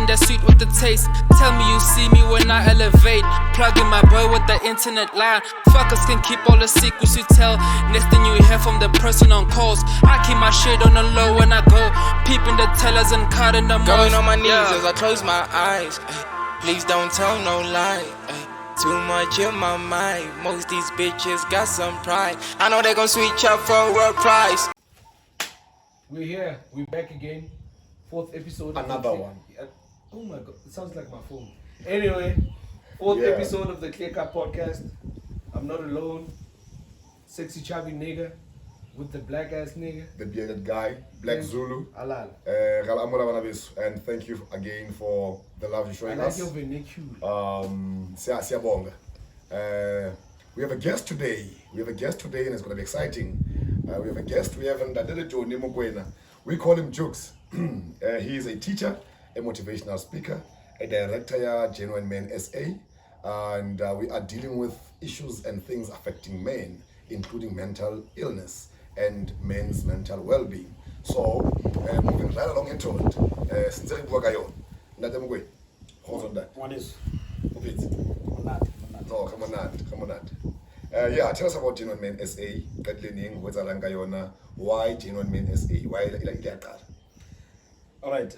that's sweet with the taste. Tell me you see me when I elevate. Plugging my bro with the internet line. Fuckers can keep all the secrets you tell. Next thing you hear from the person on calls. I keep my shit on the low when I go. Peeping the tellers and cutting the most. Going on my knees as I close my eyes. Please don't tell no lie. Too much in my mind. Most these bitches got some pride. I know they gon' switch up for a price. We're here. We're back again. 4th episode. Another one. Oh my god, it sounds like my phone. Anyway, 4th episode of the Clear Cup Podcast. I'm not alone. Sexy chubby nigga with the black ass nigga. The bearded guy, Blaq Zulu. Alala. And thank you again for the love you're showing us. I like your vernacular. Siyabonga. We have a guest today. And it's going to be exciting. We have a guest. We have Lejone Mokoena. We call him Jukes. He is a teacher, a motivational speaker, a director at Genuine Men SA. And we are dealing with issues and things affecting men, including mental illness and men's mental well-being. So, moving right along into it. Since One is no, come on. Tell us about Genuine Men SA. Why Genuine Men SA? Why like that? all right.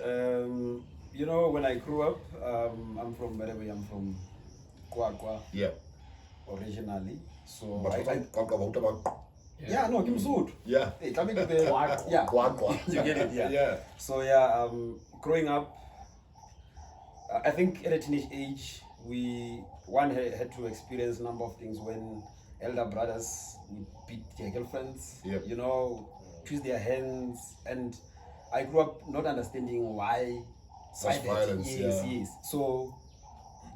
You know, when I grew up, I'm from Kwakwa. Yeah. Originally. So But no, give me suit. yeah. Hey, coming to the Kwakwa. You get it, yeah. Yeah. So growing up, I think at a teenage age, one had to experience a number of things when elder brothers would beat their girlfriends, Yep. you know, twist their hands, and I grew up not understanding why Such violence. Yes. So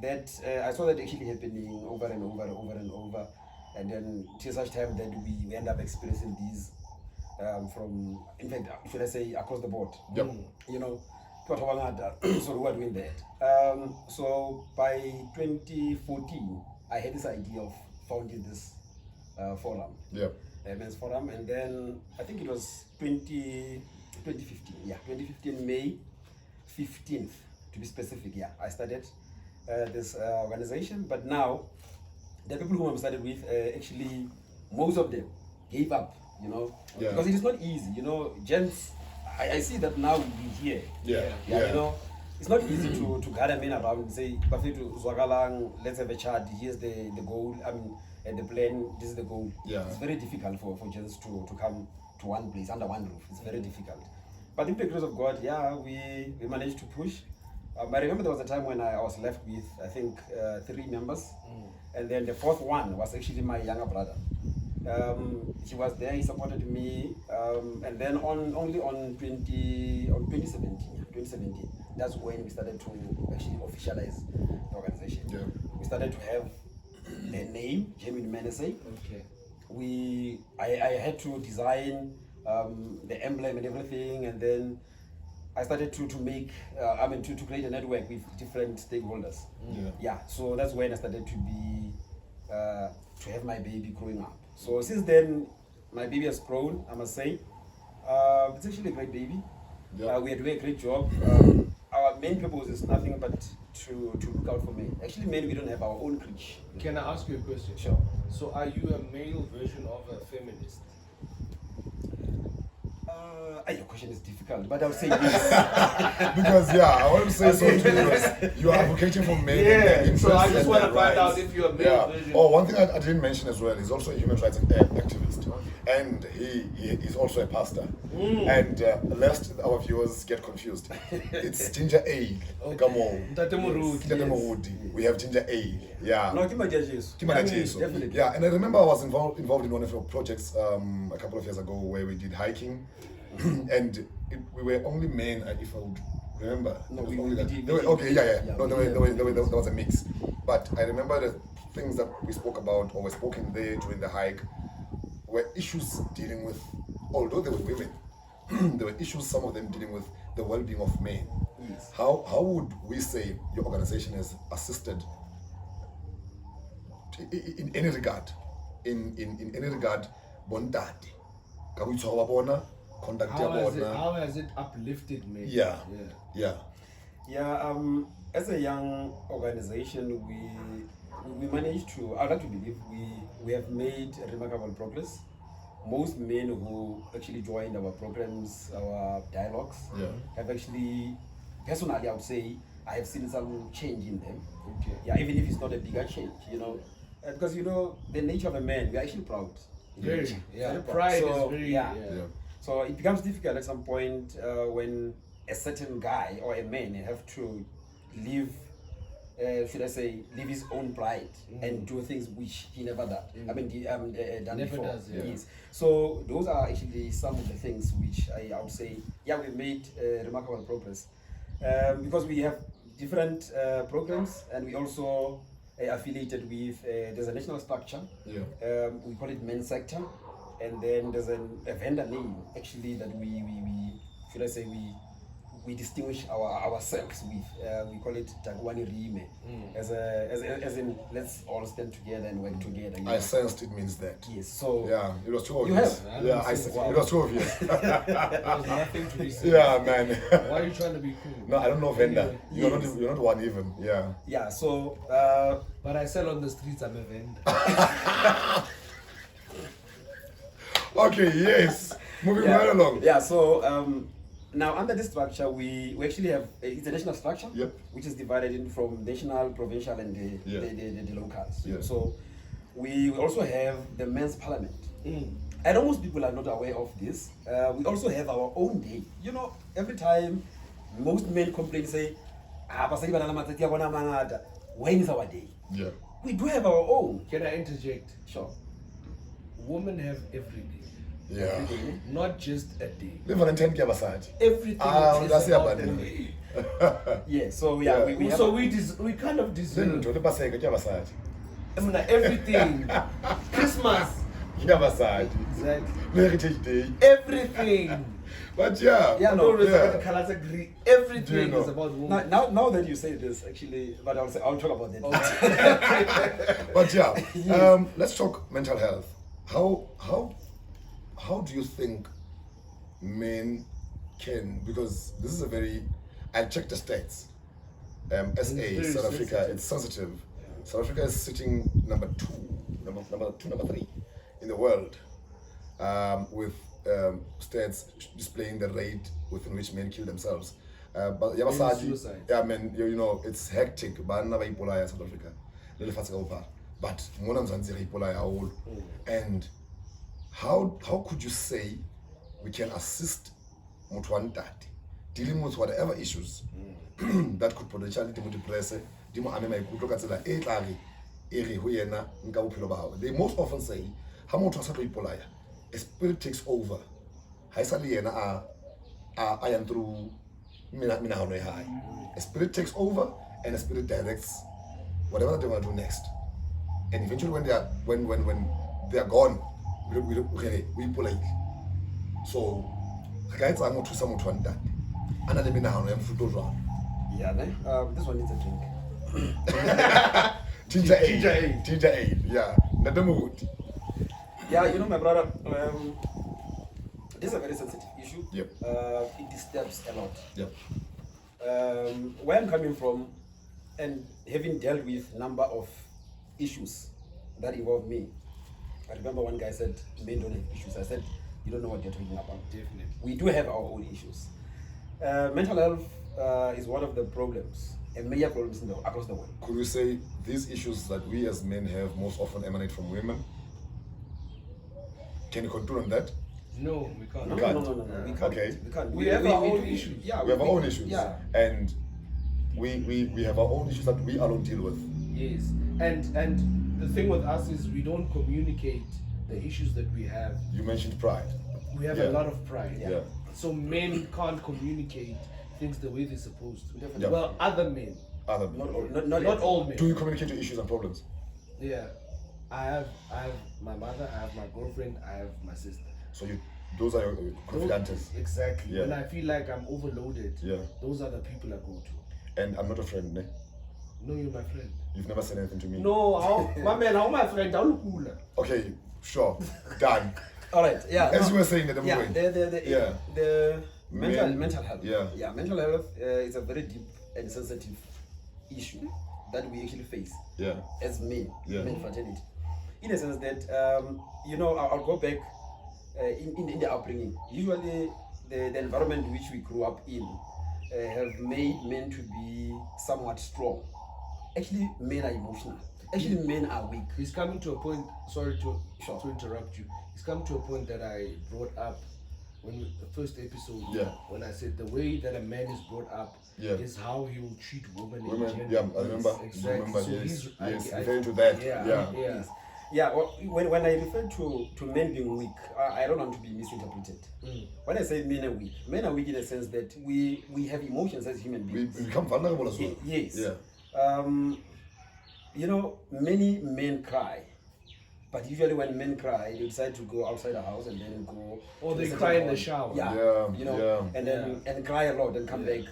that I saw that actually happening over and over, and then till such time that we end up experiencing these from, in fact, should I say, across the board. Yep. You know, so we are doing that. So by 2014, I had this idea of founding this forum, Yep. men's forum, and then I think it was 2015. Yeah, 2015 May 15th to be specific. Yeah, I started this organization, but now the people whom I started with, actually, most of them gave up. You know, Yeah. because it is not easy. You know, gents. I see that now we here. Yeah. You know, it's not easy to gather men around and say, let's have a chat, here's the goal, and the plan, this is the goal. Yeah. It's very difficult for gents to come to one place, under one roof. It's very difficult. But in the grace of God, we managed to push. I remember there was a time when I was left with, I think, 3 members. And then the 4th one was actually my younger brother. He was there, he supported me, and then only on 2017, that's when we started to actually officialize the organization. Yeah. We started to have the name, Genuine Men SA. Okay. I had to design the emblem and everything, and then I started to make, to create a network with different stakeholders. So that's when I started to have my baby growing up. So since then, my baby has grown, I must say. It's actually a great baby. Yeah. We are doing a great job. Our main purpose is nothing but to look out for men. Actually, men, we don't have our own creche. Can I ask you a question? Sure. So are you a male version of a feminist? Your question is difficult, but I would say yes. Because I want to say so too. Because you are advocating for men. and their interests So I just and want to their find out rights. if you're a male version. Oh, one thing I didn't mention as well, he's also a human rights activist, and he is also a pastor. And lest our viewers get confused, it's ginger ale. Come on. Ntate Moruti. We have ginger ale. Yeah. No, Jesus. Definitely. Yeah, and I remember I was involved in one of your projects a couple of years ago where we did hiking, and we were only men, if I would remember. No, It was we only that. did. There was a mix. But I remember the things that we spoke about or were spoken there during the hike were issues dealing with, although they were women, there were issues, some of them dealing with the well-being of men. Yes. How would we say your organization has assisted in any regard, in any regard, bondati? Can we talk about contact? How has it uplifted men? Yeah. Yeah, as a young organization, we managed to. I'd like to believe we have made remarkable progress. Most men who actually joined our programs, our dialogues, have actually, personally, I would say, I have seen some change in them. Okay. Yeah, even if it's not a bigger change, because the nature of a man, we're actually proud. Very. Yeah. Very proud. Pride So, is very. yeah. Yeah. So it becomes difficult at some point when a certain guy or a man have to live, should I say, live his own pride and do things which he never done. I mean, done Never before. does, yeah. Yes. So those are actually some of the things which I would say, yeah, we made remarkable progress because we have different programs and we also affiliated with. There's a national structure. Yeah. We call it men's sector. And then there's a vendor name actually that we should I say we distinguish ourselves with. We call it Takwani Rime as in let's all stand together and work together. I sensed it means that. Yes. So Yeah, it was too You obvious. have? Yeah, I said it was too obvious. There's nothing to be said. Yeah, man. Why are you trying to be cool? No, I don't know vendor. Anyway, You're not one even. Yeah. yeah. So But I sell on the streets, I'm a vendor. Okay. Yes. Moving yeah, right along. Yeah. So now under this structure, we actually have it's a national structure, Yep. which is divided in from national, provincial, and Yeah. the locals. Yeah. So we also have the men's parliament. I know most people are not aware of this. We also have our own day. Every time most men complain, say, when is our day? Yeah. We do have our own. Can I interject? Sure. Women have every day, Yeah. not just a day. Le Valentine ke abasadi. Everything is that's about the it. day. Yeah. So yeah, Yeah. we have. So we kind of Le deserve. ntho le paseka ke abasadi. I mean, like, everything. Christmas. Ke abasadi. Exactly. Le Heritage Day. Everything. But yeah. Yeah, No, no. the colors agree. Everything know? is about women. Now that you say this, actually, but I'll talk about that. But yeah, Yes. let's talk mental health. How do you think men can, because this is a very, I checked the stats. SA, very South Africa, sensitive. it's sensitive. South Africa is sitting number 3 in the world, with stats displaying the rate within which men kill themselves. But Yabasadi, suicide. yeah, man, it's hectic. But never Ebola South Africa, but Mona Mzanziri Ebola haholo. And how could you say we can assist Mutwantati dealing with whatever issues that could potentially depress, they most often say, how much a spirit takes over. I am through a spirit takes over and a spirit directs whatever they want to do next. And eventually when they are gone, we polite. So guys are not to some to that. And I am Yeah, this one needs a drink. Ginger aid. Yeah. Nadamood. Yeah, my brother, this is a very sensitive issue. Yep. It disturbs a lot. Yep. Where I'm coming from, and having dealt with number of issues that involve me, I remember one guy said, men don't have issues. I said, you don't know what you're talking about. Definitely. We do have our own issues. Mental health is one of the problems, and major problems across the world. Could we say these issues that we as men have most often emanate from women? Can you conclude on that? No, we can't. No, can't. we can't. Okay. We can't. We have our own do- issues. Yeah, We have our own issues. Yeah. And we have our own issues that we alone deal with. Yes, and the thing with us is we don't communicate the issues that we have. You mentioned pride. We have Yeah. a lot of pride. Yeah. So men can't communicate things the way they're supposed to. Definitely. Yeah. Well, other men, Other Not all. not all men. Do you communicate your issues and problems? Yeah, I have my mother, I have my girlfriend, I have my sister. So those are your confidantes. Exactly. Yeah. When I feel like I'm overloaded, Yeah. those are the people I go to. And I'm not a friend, ne? No, you're my friend. You've never said anything to me. No, my man, how my friend? How cooler. Okay, sure. Done. All right. Yeah. As you were saying at the Yeah. moment. The Yeah. mental health. Yeah. Yeah. Mental health is a very deep and sensitive issue that we actually face Yeah. as men, Yeah. men fraternity. In a sense that, I'll go back in the upbringing. Usually, the environment which we grew up in have made men to be somewhat strong. Actually, men are emotional. Actually, men are weak. He's coming to a point. Sorry to Sure. interrupt you. He's come to a point that I brought up the first episode. Yeah. When I said the way that a man is brought up Yeah. is how he will treat women. in Women, general. yeah, I remember. Exactly. Remember, So yes, he's yes, referring to that. Yeah. Yeah. Yeah. Yeah, well, when I refer to men being weak, I don't want to be misinterpreted. When I say men are weak in the sense that we have emotions as human We beings. become vulnerable as well. Yes. Yeah. Many men cry, but usually when men cry, they decide to go outside the house and then go. Or to they a certain cry in the point. shower. Yeah. Yeah. And then and cry a lot and come back,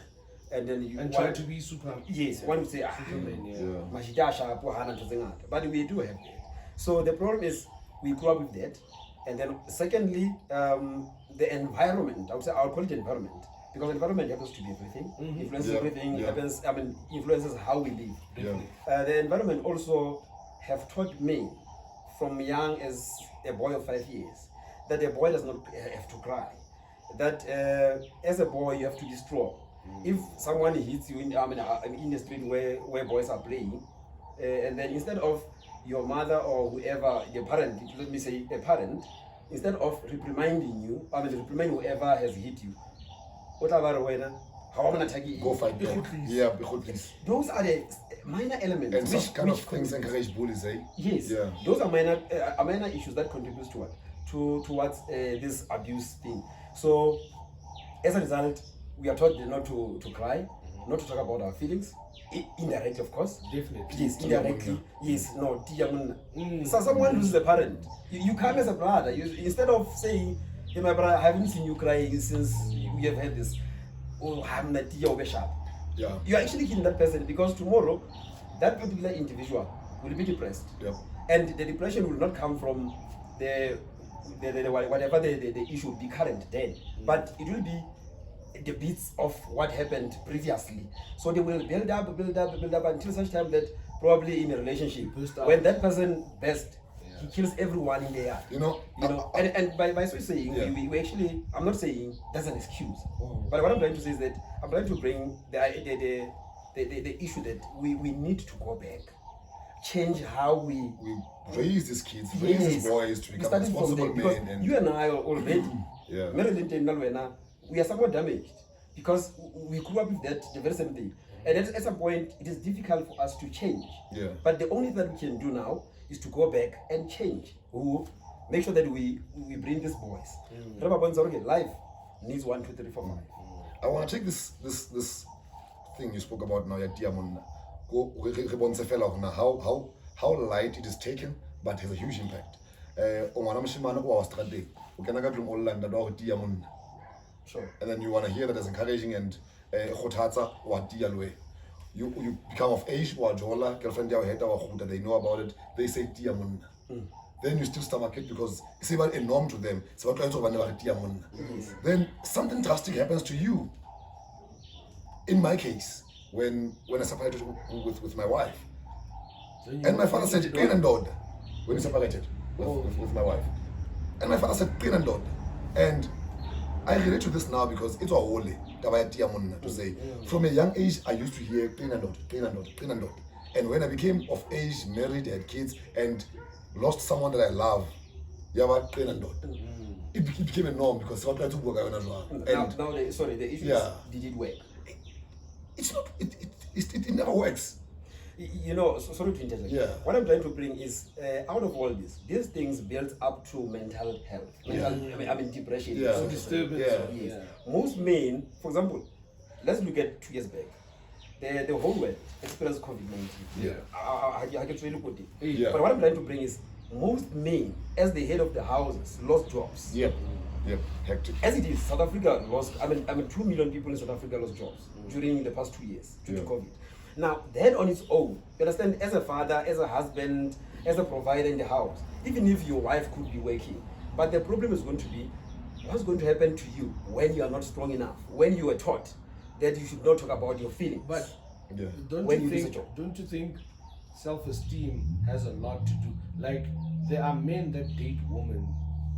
and then you And try to be super. Yes, one would say, Superman, yeah. Yeah. Mashita sharp, hana ntho tse ngata. But we do have that. So the problem is we grew up with that. And then secondly, the environment, I would say I'll call it environment. Because environment happens to be everything. Influences Yeah, everything, yeah. influences how we live. Yeah. The environment also have taught me from young as a boy of 5 years that a boy does not have to cry. That as a boy you have to be strong. If someone hits you in the street where boys are playing, and then instead of your mother or whoever, the parent, let me say a parent, instead of reprimanding you, reprimanding whoever has hit you, what about Go fight back. Yeah, please. those are the minor elements. And such kind of which things encourage bullies, eh? Yes, Yeah. those are minor issues that contributes to what? Towards this abuse thing. So, as a result, we are taught not to cry, not to talk about our feelings, indirectly, of course. Definitely. Yes, indirectly. Yes, no. So someone loses a parent. You come as a brother. Instead of saying, "Hey, my brother, I haven't seen you crying since we have had this." Oh, I'm not sharp. Yeah. You are actually killing that person because tomorrow, that particular individual will be depressed. Yeah. And the depression will not come from whatever the issue will be current then, but it will be the bits of what happened previously. So they will build up until such time that probably in a relationship, when that person bursts, he kills everyone in the yard. And by so saying, Yeah. we actually, I'm not saying that's an excuse, but what I'm trying to say is that I'm trying to bring the issue that we need to go back, change how we raise these kids, raise these boys to become starting from responsible there, because men. And you and I are already, Yeah. we are somewhat damaged because we grew up with that, the very same thing. And at some point, it is difficult for us to change. Yeah. But the only thing that we can do now is to go back and change. Make sure that we bring these boys. Life needs 1, 2, 3, 4, 5. I want to take this thing you spoke about now, how light it is taken, but has a huge impact. Sure. And then you want to hear that as encouraging and you become of age, girlfriend, they know about it, they say then you still stomach it because it's even a norm to them. Then something drastic happens to you. In my case, when I separated with my wife, and my father said, "Clean and dod," when we separated with my wife, and my father said, "Clean and dod," and I relate to this now because it's a holy to say. From a young age, I used to hear clean and dot, clean and dot, clean and dot. And when I became of age, married, had kids, and lost someone that I love, clean and dot. It became a norm because what I took work as well. The issue is, did it work? It's not. It never works. Sorry to interject. Yeah. What I'm trying to bring is, out of all this, these things build up to mental health. Depression. Yeah. So Disturbance. yes. Most men, for example, let's look at 2 years back. The whole world experienced COVID-19. Yeah. I can really put it. Yeah. But what I'm trying to bring is, most men, as the head of the houses, lost jobs. Yep. Hectic. As it is, South Africa lost, 2 million people in South Africa lost jobs during the past 2 years due to COVID. Now, that on its own, you understand, as a father, as a husband, as a provider in the house, even if your wife could be working, but the problem is going to be, what's going to happen to you when you are not strong enough, when you were taught that you should not talk about your feelings. But Yeah. When you lose a job. don't you think self-esteem has a lot to do? Like there are men that date women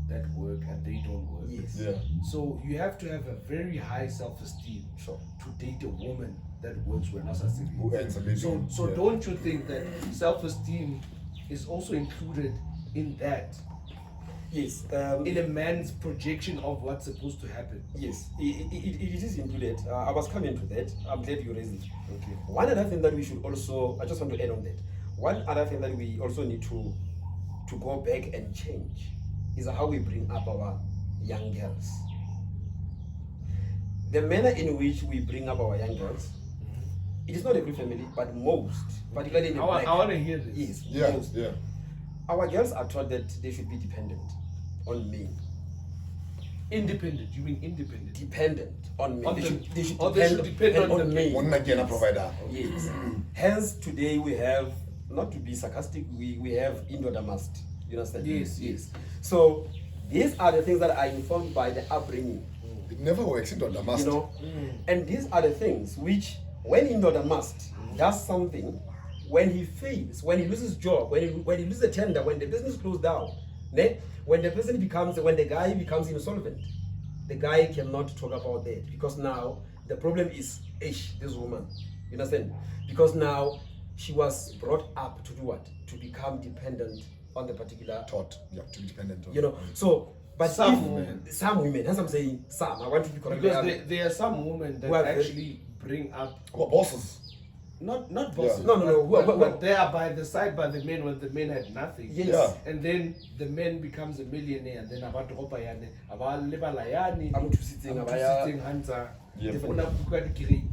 that work and they don't work. Yes. Yeah. So you have to have a very high self-esteem Sure. to date a woman that works with us as Who earns a living. So Yeah. don't you think that self-esteem is also included in that? Yes. In a man's projection of what's supposed to happen. Yes, it is included. I was coming to that. I'm glad you raised it. Okay. One other thing that we should also, I just want to add on that. One other thing that we also need to go back and change is how we bring up our young girls. The manner in which we bring up our young girls, it is not every family, but most, particularly in the black. I want to hear this. Yes, Yeah. most. Yeah. Our girls are taught that they should be dependent on men. Independent. You mean independent? Dependent on men. On They the- should they should depend on the men. One again a provider. Yes. Hence, today we have, not to be sarcastic, we have indoor must. You understand? Yes. So, these are the things that are informed by the upbringing, It never works into the master. you know? And these are the things which, when indoor must does something, when he fails, when he loses job, when he loses a tender, when the business closes down, when the guy becomes insolvent, the guy cannot talk about that because now the problem is this woman. You understand? Because now she was brought up to do what? To become dependent on the particular Taught. Yeah. To be dependent on. you know. So, but Some if- women. some women, as I'm saying, some. I want to be correct. Because there are some women that Who are actually bring up Who are bosses? not bosses. Yeah. No. But they are by the side by the men when the men had nothing. Yes. Yeah. And then the man becomes a millionaire and then abantu ropa yane abalebala yani Amthusitseng, abaya- amthusitseng hansa Yeah. una buka di-grade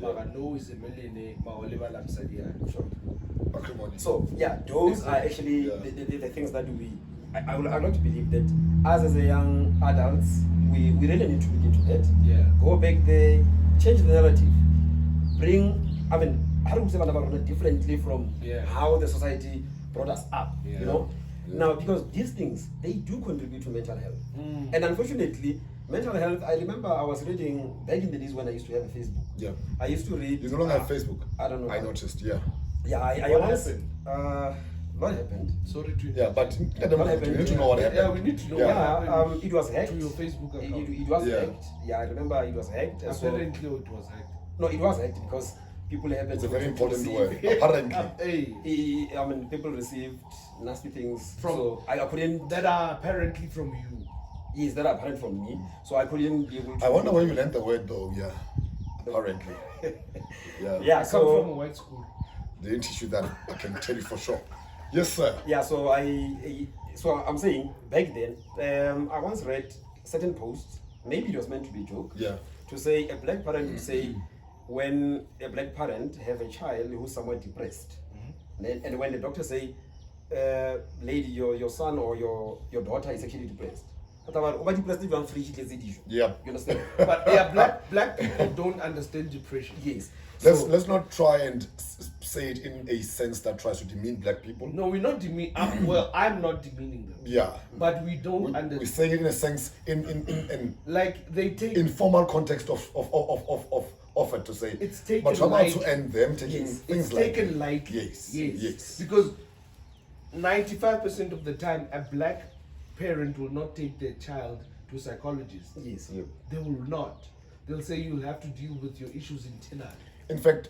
mara no is a millionaire ba o lebala mosadi yane. Sure. Acrimony. So yeah, those are actually Yeah. the things that I would like to believe that us as a young adults, we really need to look into that. Yeah. Go back there, change the narrative, how do we say about it differently from Yeah. how the society brought us up, Yeah. you know? Yeah. Now, because these things, they do contribute to mental health. And unfortunately, mental health, I remember I was reading back in the days when I used to have a Facebook. Yeah. I used to read. You no longer have Facebook. I don't know. I noticed. Yeah. Yeah, I What once, happened? what happened? Sorry to Yeah. But we happened? need to know what happened. Yeah, we need to know Yeah. what Yeah, happened it was hacked. to your Facebook It, account. it was Yeah. hacked. Yeah, I remember it was hacked. And so, Apparently it was hacked. no, it was hacked because people happened It's a to- very to important receive- word. Apparently. Hey, people received nasty things From- so I couldn't. that are apparently from you. Yes, that are apparent from me. So I couldn't be able to. I wonder where you learned the word though. Yeah. Apparently. Yeah. Yeah, I come from a so white school. They didn't teach you that. I can tell you for sure. Yes, sir. yeah, so so I'm saying back then, I once read certain posts. Maybe it was meant to be a joke. Yeah. To say a black parent would say, when a black parent have a child who's somewhat depressed, and when the doctor say, lady, your son or your daughter is actually depressed. Yeah. You understand? But yeah, black people don't understand depression. Yes. Let's not try and say it in a sense that tries to demean black people. No, we're not demeaning. I'm not demeaning them. Yeah. But we don't We're understand. saying it in a sense in Like they take. informal context of it to say. It's taken But how about light. to end them taking Yes, things it's like taken lightly. Yes. Yes. Yes. Because 95% of the time, a black parent will not take their child to a psychologist. Yes. They will not. They'll say you'll have to deal with your issues internally. In fact,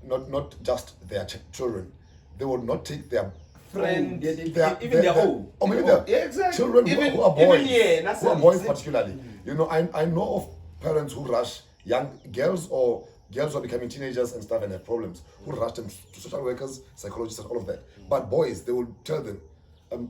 not just their children. They would not take their Friends, even their own. or maybe Oh, their yeah, exactly. children Even- who are boys, even, yeah, that's who are what boys I'm saying. particularly. You know, I know of parents who rush young girls or girls who are becoming teenagers and stuff and have problems, who rush them to social workers, psychologists, and all of that. But boys, they will tell them,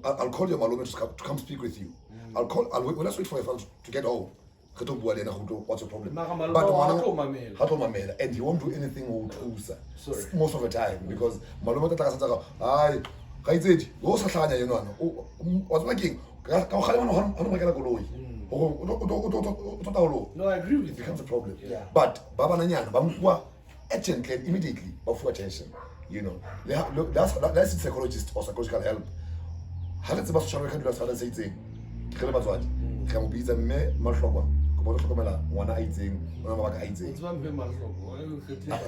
I'll call your malume to come speak with you. Let's wait for your father to get home. What's your problem? Mara malome But ha ngwana- tlo mamela. ha tlo mamela, and he won't do anything ho thusa Sorry. most of the time because malume o tla tla ka sa ai ga itsedi o sa hlanya yenwana wa tswa keng ka go kgale bana ha no makela koloi o tota lo No, I agree with it you. becomes a problem. Yeah. But ba bananyana ba mpuwa urgently and immediately ba fuwa attention, you know. That's a psychologist or psychological help. Ha re tseba social worker dula sa se itseng ke le batswadi ka mo bitsa mme mahlokwa go about Tokomela, one I think, one I It's think. one very much wrong.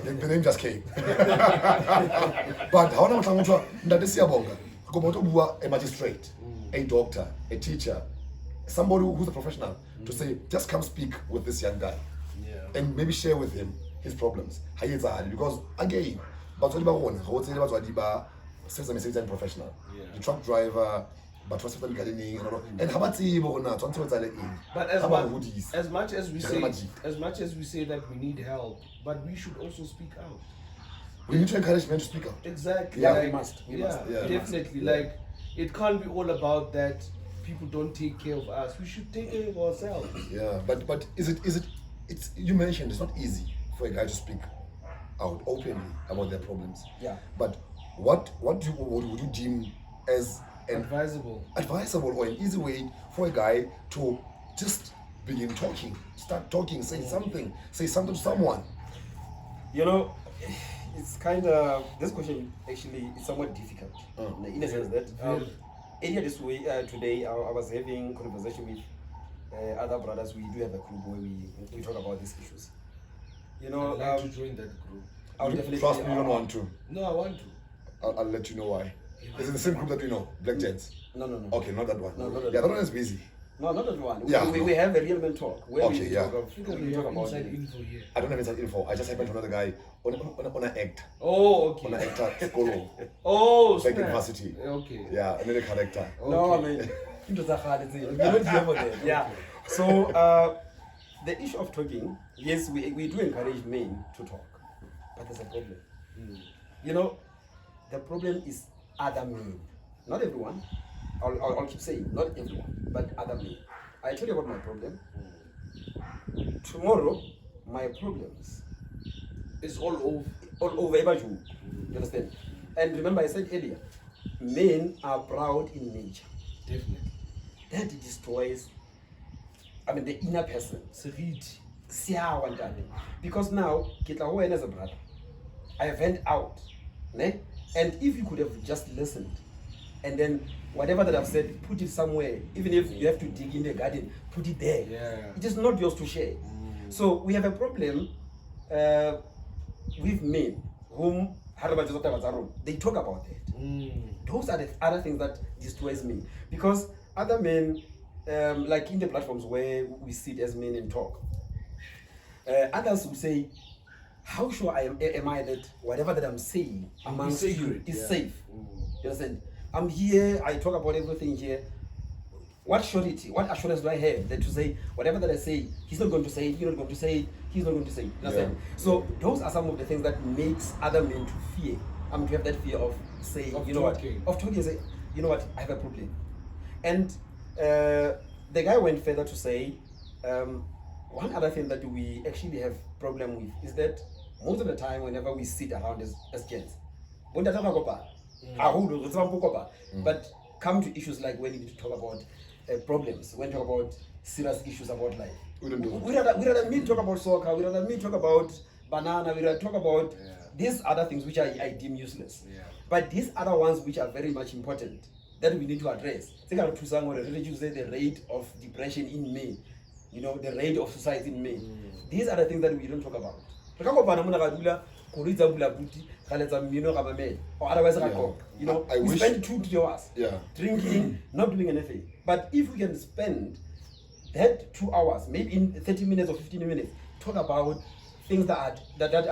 The name just came. But how much I want to that is Bonga. A magistrate, a doctor, a teacher, somebody who's a professional to say, just come speak with this young guy. Yeah. And maybe share with him his problems. Because again, but what says I'm professional. The truck driver, but what's the gardening and how about But as much as we say that we need help, but we should also speak out. we need to encourage men to speak out. Exactly. Yeah, like, we must. Yeah, definitely. Like, it can't be all about that people don't take care of us. We should take care of ourselves. Yeah, but is it it's you mentioned it's not easy for a guy to speak out openly about their problems. Yeah. But what would you deem as an Advisable. or an easy way for a guy to just begin talking, start talking, say something to someone? You know, it's kind of, this question actually is somewhat difficult in a sense that earlier this way, today I was having conversation with other brothers. We do have a group where we talk about these issues. You know, I'd like to join that group. I would definitely Trust me, you don't want to. No, I want to. I'll let you know why. Is it the same group that we know, Black Gents? No. Okay, not that one. No, not that yeah, that one. one is busy. No, not that one. Yeah. We have a real men talk where Okay, we yeah. talk of, Because we we talk have about inside it. info here. I don't have inside info. I just happened to know the guy on an act. Oh, On an okay. actor school. Oh, Like snap. university. Okay. Yeah, and then a character. No, I Okay. mean, into the heart, it's you're not here for that. Yeah. So the issue of talking, yes, we do encourage men to talk, but there's a problem. You know, the problem is other men, not everyone. I'll keep saying not everyone, but other men. I tell you about my problem. Tomorrow, my problems It's all over. all over you. You understand? And remember, I said earlier, men are proud in nature. Definitely. That destroys, the inner person. Seriti. Because now, get away as a brother. I went out. Ne? And if you could have just listened, and then whatever that I've said, put it somewhere. Even if you have to dig in the garden, put it there. Yeah. It is not yours to share. So we have a problem with men whom they talk about that. Those are the other things that destroys me. Because other men, like in the platforms where we sit as men and talk, others will say, how sure am I that whatever that I'm saying amongst you is safe? You understand? I'm here, I talk about everything here. What surety, what assurance do I have that to say whatever that I say, he's not going to say it, you're not going to say it, he's not going to say it. You understand? So those are some of the things that makes other men to fear. To have that fear of saying, Of you know talking. what, of talking and say, you know what, I have a problem. And the guy went further to say, one other thing that we actually have problem with is that most of the time whenever we sit around as gents, but come to issues like when you need to talk about problems, when you talk about serious issues about life. We don't do that. We rather me talk about soccer, we rather me talk about banana, we rather talk about these other things which I deem useless. But these other ones which are very much important that we need to address. Think about reduce the rate of depression in men, you know, the rate of suicide in men. These are the things that we don't talk about. Or otherwise, you know, I we wish- spend 2 hours drinking, not doing anything. But if we can spend that 2 hours, maybe in 30 minutes or 15 minutes, talk about things that are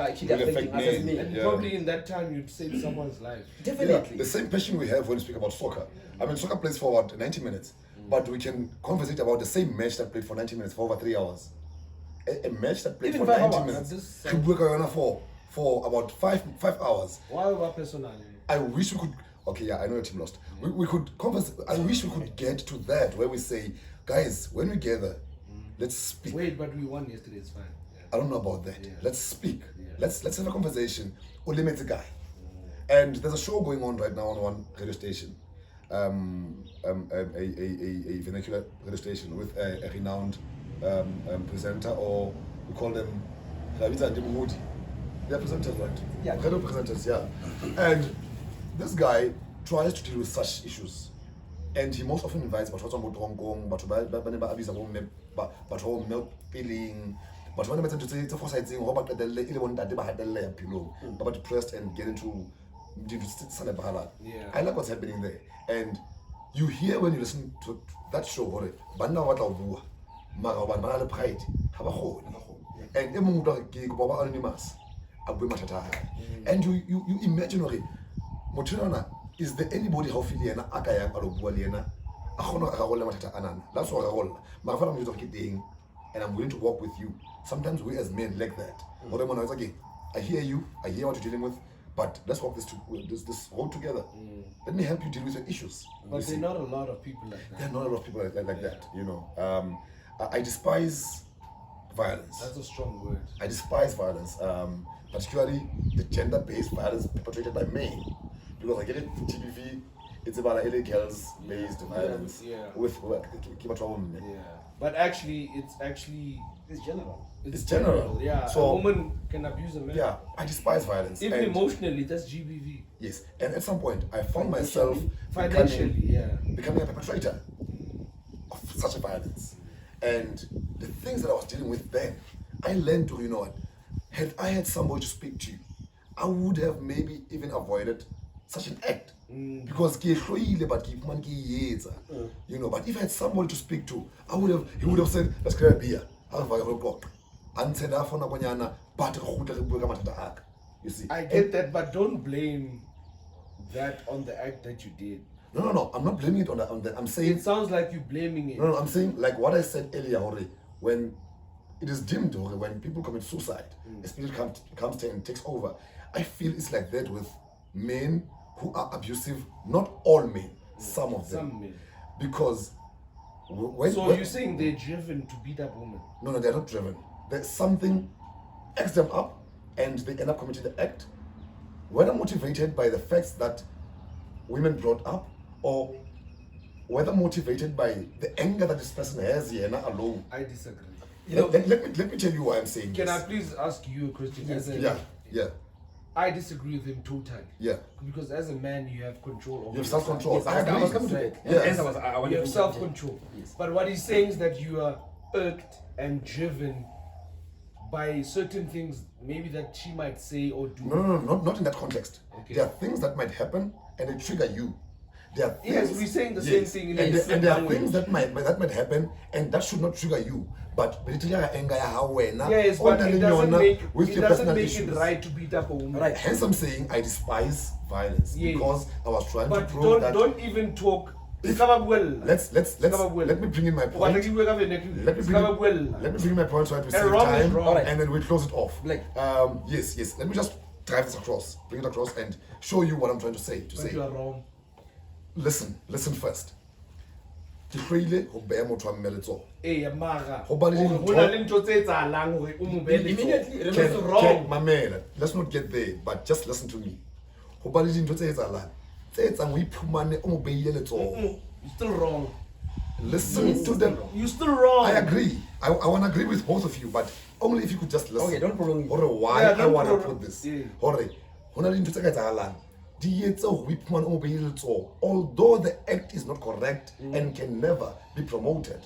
actually Will affecting affect us as men. men. And Yeah. probably in that time you'd save someone's life. Definitely. The same passion we have when we speak about soccer. I mean, soccer plays for what, 90 minutes, but we can conversate about the same match that played for 90 minutes for over 3 hours. A match that played Even for 5 90 hours. minutes This- could work on for about five hours. Why about personally? I wish we could. Okay, yeah, I know your team lost. We could converse. I wish we could get to that where we say, guys, when we gather, let's speak. Wait, but we won yesterday, it's fine. I don't know about that. Yeah. Let's speak. Yeah. Let's have a conversation. Limit the guy. And there's a show going on right now on one radio station, a vernacular radio station with a renowned presenter, or we call them Ravita and Moody. They're presenters, right? Yeah. Radio presenters, yeah. And this guy tries to deal with such issues. And he most often invites batho ba tswang bo Hong batho ba ne ba abisa bo mme batho ba milk peeling, batho ba ne ba tse tse fosahetseng ho ba qetelle ile bo ntate ba hatella ya pillow ba ba depressed and get into I like what's happening there. And you hear when you listen to that show hore banna ba tla bua mara ba na le pride ha ba khone, and e mong o ke go ba anonymous a bua mathata a hae. And you imagine hore motho ona, is there anybody how feel yena a ka yang a lo bua le yena a khona ga golla mathata anana that's what ga golla mara fa mo itse ke teng, and I'm willing to walk with you. Sometimes we as men like that hore mona it's okay, I hear you, I hear what you're dealing with, but let's walk this road together. Let me help you deal with your issues. But there are not a lot of people like that. There are not a lot of people like that, you know. I despise violence. That's a strong word. I despise violence, particularly the gender-based violence perpetrated by men. Because I get it, TBV, it's about LA girls-based violence. Yeah. With yeah. But actually, It's general. It's general. Yeah. So, a woman can abuse a man. Yeah, I despise violence. Even and emotionally, that's GBV. yes, and at some point, I found myself Financially, becoming a perpetrator of such a violence. And the things that I was dealing with then, I learned to, you know what, had I had somebody to speak to, I would have maybe even avoided such an act. Because you know, but if I had somebody to speak to, he would have said, let's grab a beer. You see, I get that, but don't blame that on the act that you did. No, I'm not blaming it on that. I'm saying It sounds like you're blaming it. No, I'm saying like what I said earlier, when it is deemed, when people commit suicide, a spirit comes and takes over. I feel it's like that with men who are abusive. Not all men, some of them. Some men. Because So you're saying they're driven to beat up women? No, they're not driven. There's something acts them up, and they end up committing the act. Whether motivated by the facts that women brought up, or whether motivated by the anger that this person has here alone. I disagree. Let me tell you why I'm saying Can this. I please ask you a question? Yeah. I disagree with him totally. Yeah. Because as a man, you have control over You have self-control. Yes, I was coming to that. Yes. You have self-control. Yes. But what he's saying is that you are irked and driven by certain things, maybe that she might say or do. No, not in that context. Okay. There are things that might happen and they trigger you. There are things, Yes, we're saying the same thing in a and different there are language. things that might happen and that should not trigger you. But Yes, but it doesn't make it right to beat up a woman. Right. Hence I'm saying I despise violence, Yes. because I was trying But to prove that. don't even talk. Let's let me bring in my point. Let me bring my point so that we save wrong is time, wrong. and then we close it off. Blaq. Yes. Let me just drive this across, bring it across, and show you what I'm trying to say. But you are wrong. Listen first. Ke tloile ho beha motho a mme letsoho. Mara. Ho ba le dintho- Ho na le ntho tse etsahalang hore o mo behe letsoho. Immediately, It's wrong. Mamela, let's not get there, but just listen to me. Ho ba le dintho tse etsahalang tse etsang o iphumane o mo behile letsoho. You're still wrong. Listen to them. You're still wrong. I agree. I want to agree with both of you, but only if you could just listen. Okay, don't prolong it. Hore why Yeah, I don't want to prolong- put this. yeah. Hore, hona le ntho tse ka etsahalang. Di etse hore o iphumane o mo behile letsoho. Although the act is not correct and can never be promoted,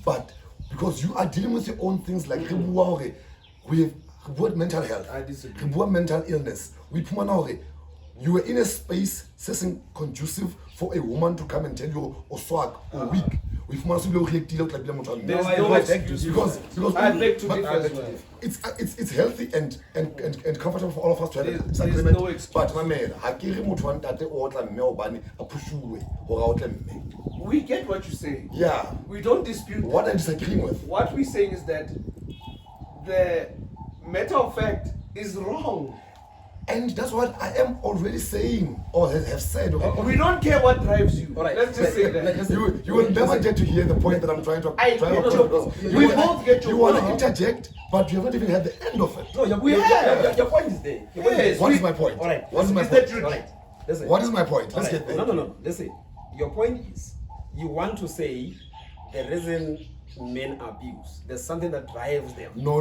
but because you are dealing with your own things, like re bua hore we have mental health. I disagree. Re bua mental illness. We iphumana hore you were in a space session conducive for a woman to come and tell you or swag or weak. We iphumana se bile o reactile o tla bile motho a mme. There's I no beg to excuse. because I beg to but- differ as well. it's healthy and comfortable for all of us to have There's a disagreement. no excuse. But mamela, ha ke re motho wa ntate o tla mme hobane a phushuwe hore a o tle mme. We get what you're saying. Yeah. We don't dispute that. What I'm disagreeing with. What we're saying is that the matter of fact is wrong. And that's what I am already saying or have said. Okay? We don't care what drives you. All right. Let's just say that. You will never get to hear the point that I'm trying to. I trying get to your because point. We both get your You want to point. interject, but you have not even had the end of it. No, your point is there. Your point is Yes. What is my point? All right. What is my Is point? that you? All right. Listen. What is my point? Let's All right. get there. No. Listen. Your point is, you want to say the reason men abuse. There's something that drives them. No.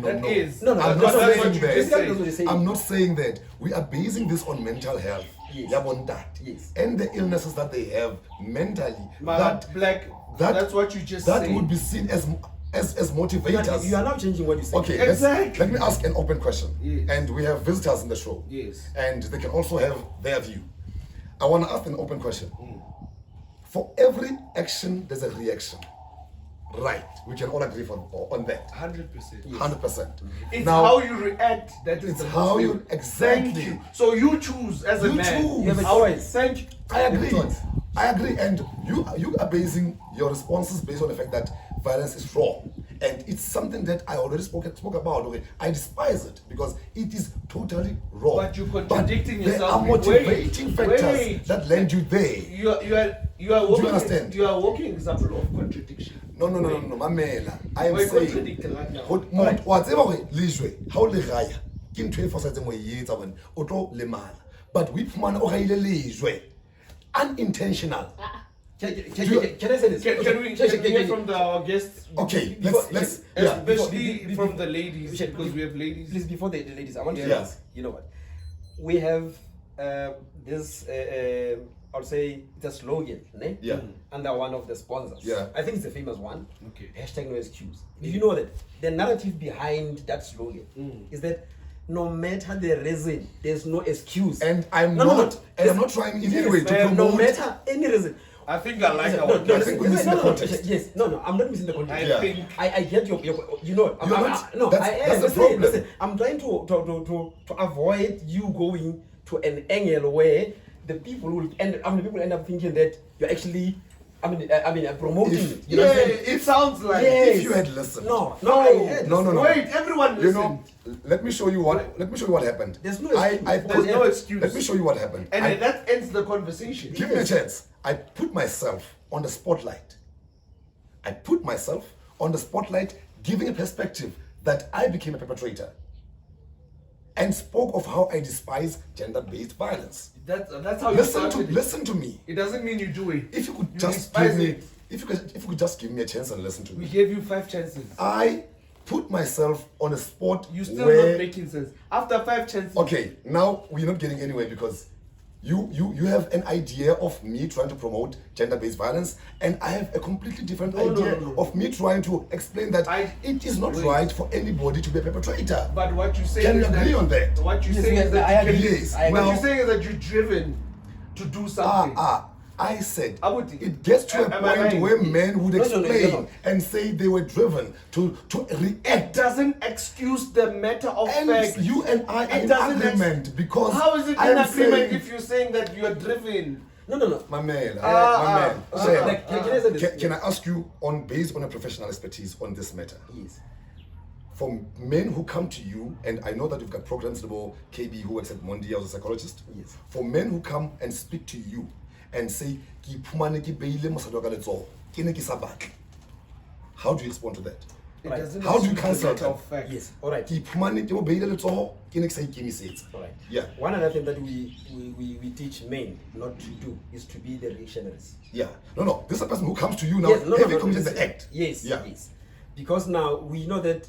That is. No, I'm that's not what saying you that. just said. That's what you're saying. I'm not saying that. We are basing this on mental health. Yes. Yes. And the illnesses that they have mentally. But Blaq, that's what you just said. That would be seen as motivators. You are now changing what you say. Okay, Exactly. let me ask an open question. Yes. And we have visitors in the show. Yes. And they can also have their view. I want to ask an open question. For every action, there's a reaction. Right. We can all agree on that. 100%. 100%. It's Now, how you react that is it's the how most you important. exactly. Thank you. So you choose as a You man. choose. You have a How- choice. Thank you. I agree. I agree. And you are basing your responses based on the fact that violence is wrong. And it's something that I already spoke about. Okay, I despise it because it is totally wrong. But you're contradicting There yourself. are motivating factors Wait. that land you there. You are walking. understand? You are walking example of contradiction. No, mamela. I am We're saying. contradicting right now. Wa tseba hore lejwe ha o le gaya ke ntho e fosetseng mo e etsa bone o tlo lemala. But we phumana o gaile lejwe unintentional. Can I say this? Can we hear from our guests? Okay, let's Especially from the ladies, because we have ladies. Please, before the ladies, I want to Yeah. ask, you know what? We have this, I would say, it's a slogan, ne? Yeah. Under one of the sponsors. Yeah. I think it's a famous one. Okay. Hashtag no excuse. Do you know that the narrative behind that slogan is that no matter the reason, there's no excuse. And I'm No, not no. I'm not trying in any way to ma'am, promote. No matter any reason. I think I like No, our no, I think we're missing the context. Yes, no, I'm not missing the context. I Yeah. think I get your you know, You're not- no, that's- I am. that's the Listen, problem. listen, I'm trying to avoid you going to an angle where the people will people end up thinking that you're actually, promoting If- it. You know what I'm saying? it sounds like Yes. If you had listened. No, No, I had no, listened. no. Wait, everyone You listen. know, let me show you what happened. There's no I excuse. put- There's no excuse. Let me show you what happened. And I- that ends the conversation. Give me a chance. I put myself on the spotlight. Giving a perspective that I became a perpetrator. And spoke of how I despise gender-based violence. That's how you started. Listen to me. It doesn't mean you do it. If you could You just despise give me, it. if you could just give me a chance and listen to We me. gave you 5 chances. I put myself on a spot You still where, not making sense. After 5 chances. okay, now we're not getting anywhere because you have an idea of me trying to promote gender-based violence, and I have a completely different idea no. of me trying to explain that it is not Wait. right for anybody to be a perpetrator. But what you say Can is we agree that, on that? What you Yes, say yes, is that I you can, agree. Yes, I what now- you're saying is that you're driven to do something. I said Abuti, it gets to a am I point lying? where men would No, explain and say they were driven to It react. doesn't excuse the matter of And fact. you and I are It in doesn't agreement because How is it I in am agreement saying, if you're saying that you are driven? No. my man, Like, can I say this? can I ask you based on a professional expertise on this matter? Yes. For men who come to you, and I know that you've got programs about KB who works at Mondi as a psychologist. Yes. For men who come and speak to you and say, "Ke iphumane ke beile mosadi wa ka letsoho, ke ne ke sa batle." How do you respond to that? It Right. doesn't How do you excuse the cancel matter that? of fact. Yes. All right. Ke iphumane ke mo beile letsoho, ke ne ke sa ikemisetsa. All right. Yeah. One other thing that we teach men not to do is to be the reactionaries. Yeah. No. This is a person who comes to you now, Yes, having committed the act. Yes, Yeah. yes. Because now we know that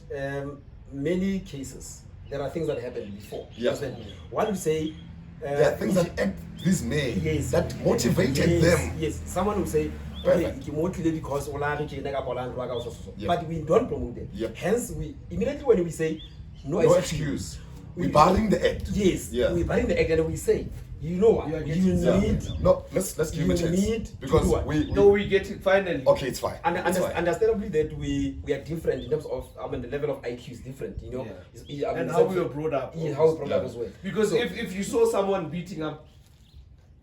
many cases there are things that happened before. Yeah. Because when one will say There are things that these men yes that motivated yes, them. Yes, someone will say, okay, Perfect. ke motivate because ola re ke neka bola ntwa ka so. Yep. But we don't promote them. Yep. Hence we immediately when we say no No excuse. excuse. We're barring the act. Yes, Yeah. we're barring the act and we say, you know what? You are You getting need No, let's give him a You chance. need to Because do what? we No, we get it finally. okay, it's fine. It's fine. understandably that we are different in terms of the level of IQ is different, you know. Yeah. And how we were brought up. Yeah, how we were brought up Yeah. as well. Because So- if you saw someone beating up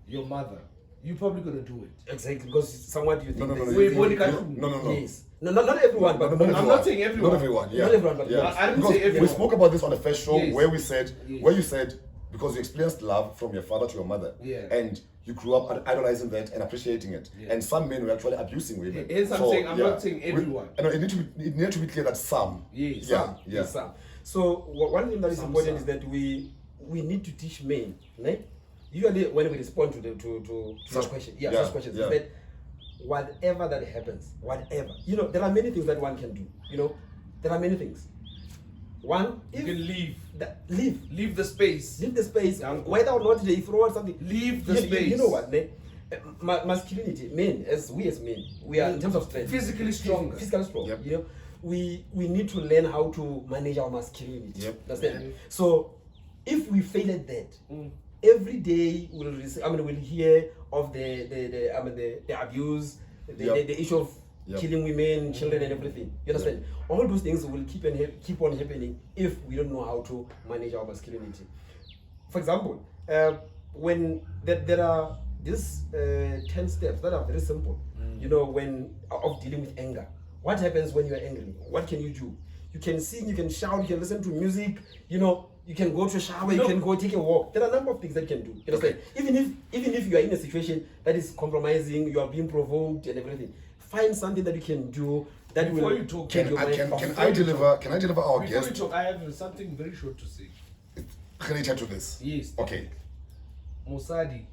your mother, you're probably gonna do it. exactly because somewhat you think No. that- Wait, you- Monica, no. Yes. No, not everyone, but Not most- I'm not saying everyone. Not everyone. Yeah. Not everyone, but yeah. most. I didn't Because say everyone. we spoke about this on the first show Yes. where we said, Yes. where you said because you experienced love from your father to your mother, Yeah. and you grew up idolizing that and appreciating it, Yeah. and some men were actually abusing women. Hence I'm saying I'm not saying everyone. It needs to be clear that some. Yes. Yeah. Some, Yeah. yes, some. So one thing that is Some. important is that we need to teach men, right? Usually when we respond to Such- your question, yeah, such questions, yeah. is that whatever that happens, whatever, you know, there are many things that one can do. You know, there are many things. One, You can leave. Leave. Leave the space. Leave the space. Danko. Whether or not they throw out something. Leave the space. You know what, man? Masculinity, men, as men, we are in terms of strength. Physically stronger. Physically strong. Yep. You know, we need to learn how to manage our masculinity. Yep. Understand? So, if we fail at that, every day we'll hear of the abuse, the issue of killing women, children, and everything. You understand? All those things will keep on happening if we don't know how to manage our masculinity. For example, when there are these 10 steps that are very simple, you know, of dealing with anger. What happens when you're angry? What can you do? You can sing, you can shout, you can listen to music, you know, you can go to a shower, you can go take a walk. There are a number of things that you can do. You understand? Even if you are in a situation that is compromising, you are being provoked and everything, find something that you can do that Before will you talk, take your mind off. Can I deliver our Before we guest talk, I have something very short to say. related to this? Yes. Okay. Mosadi.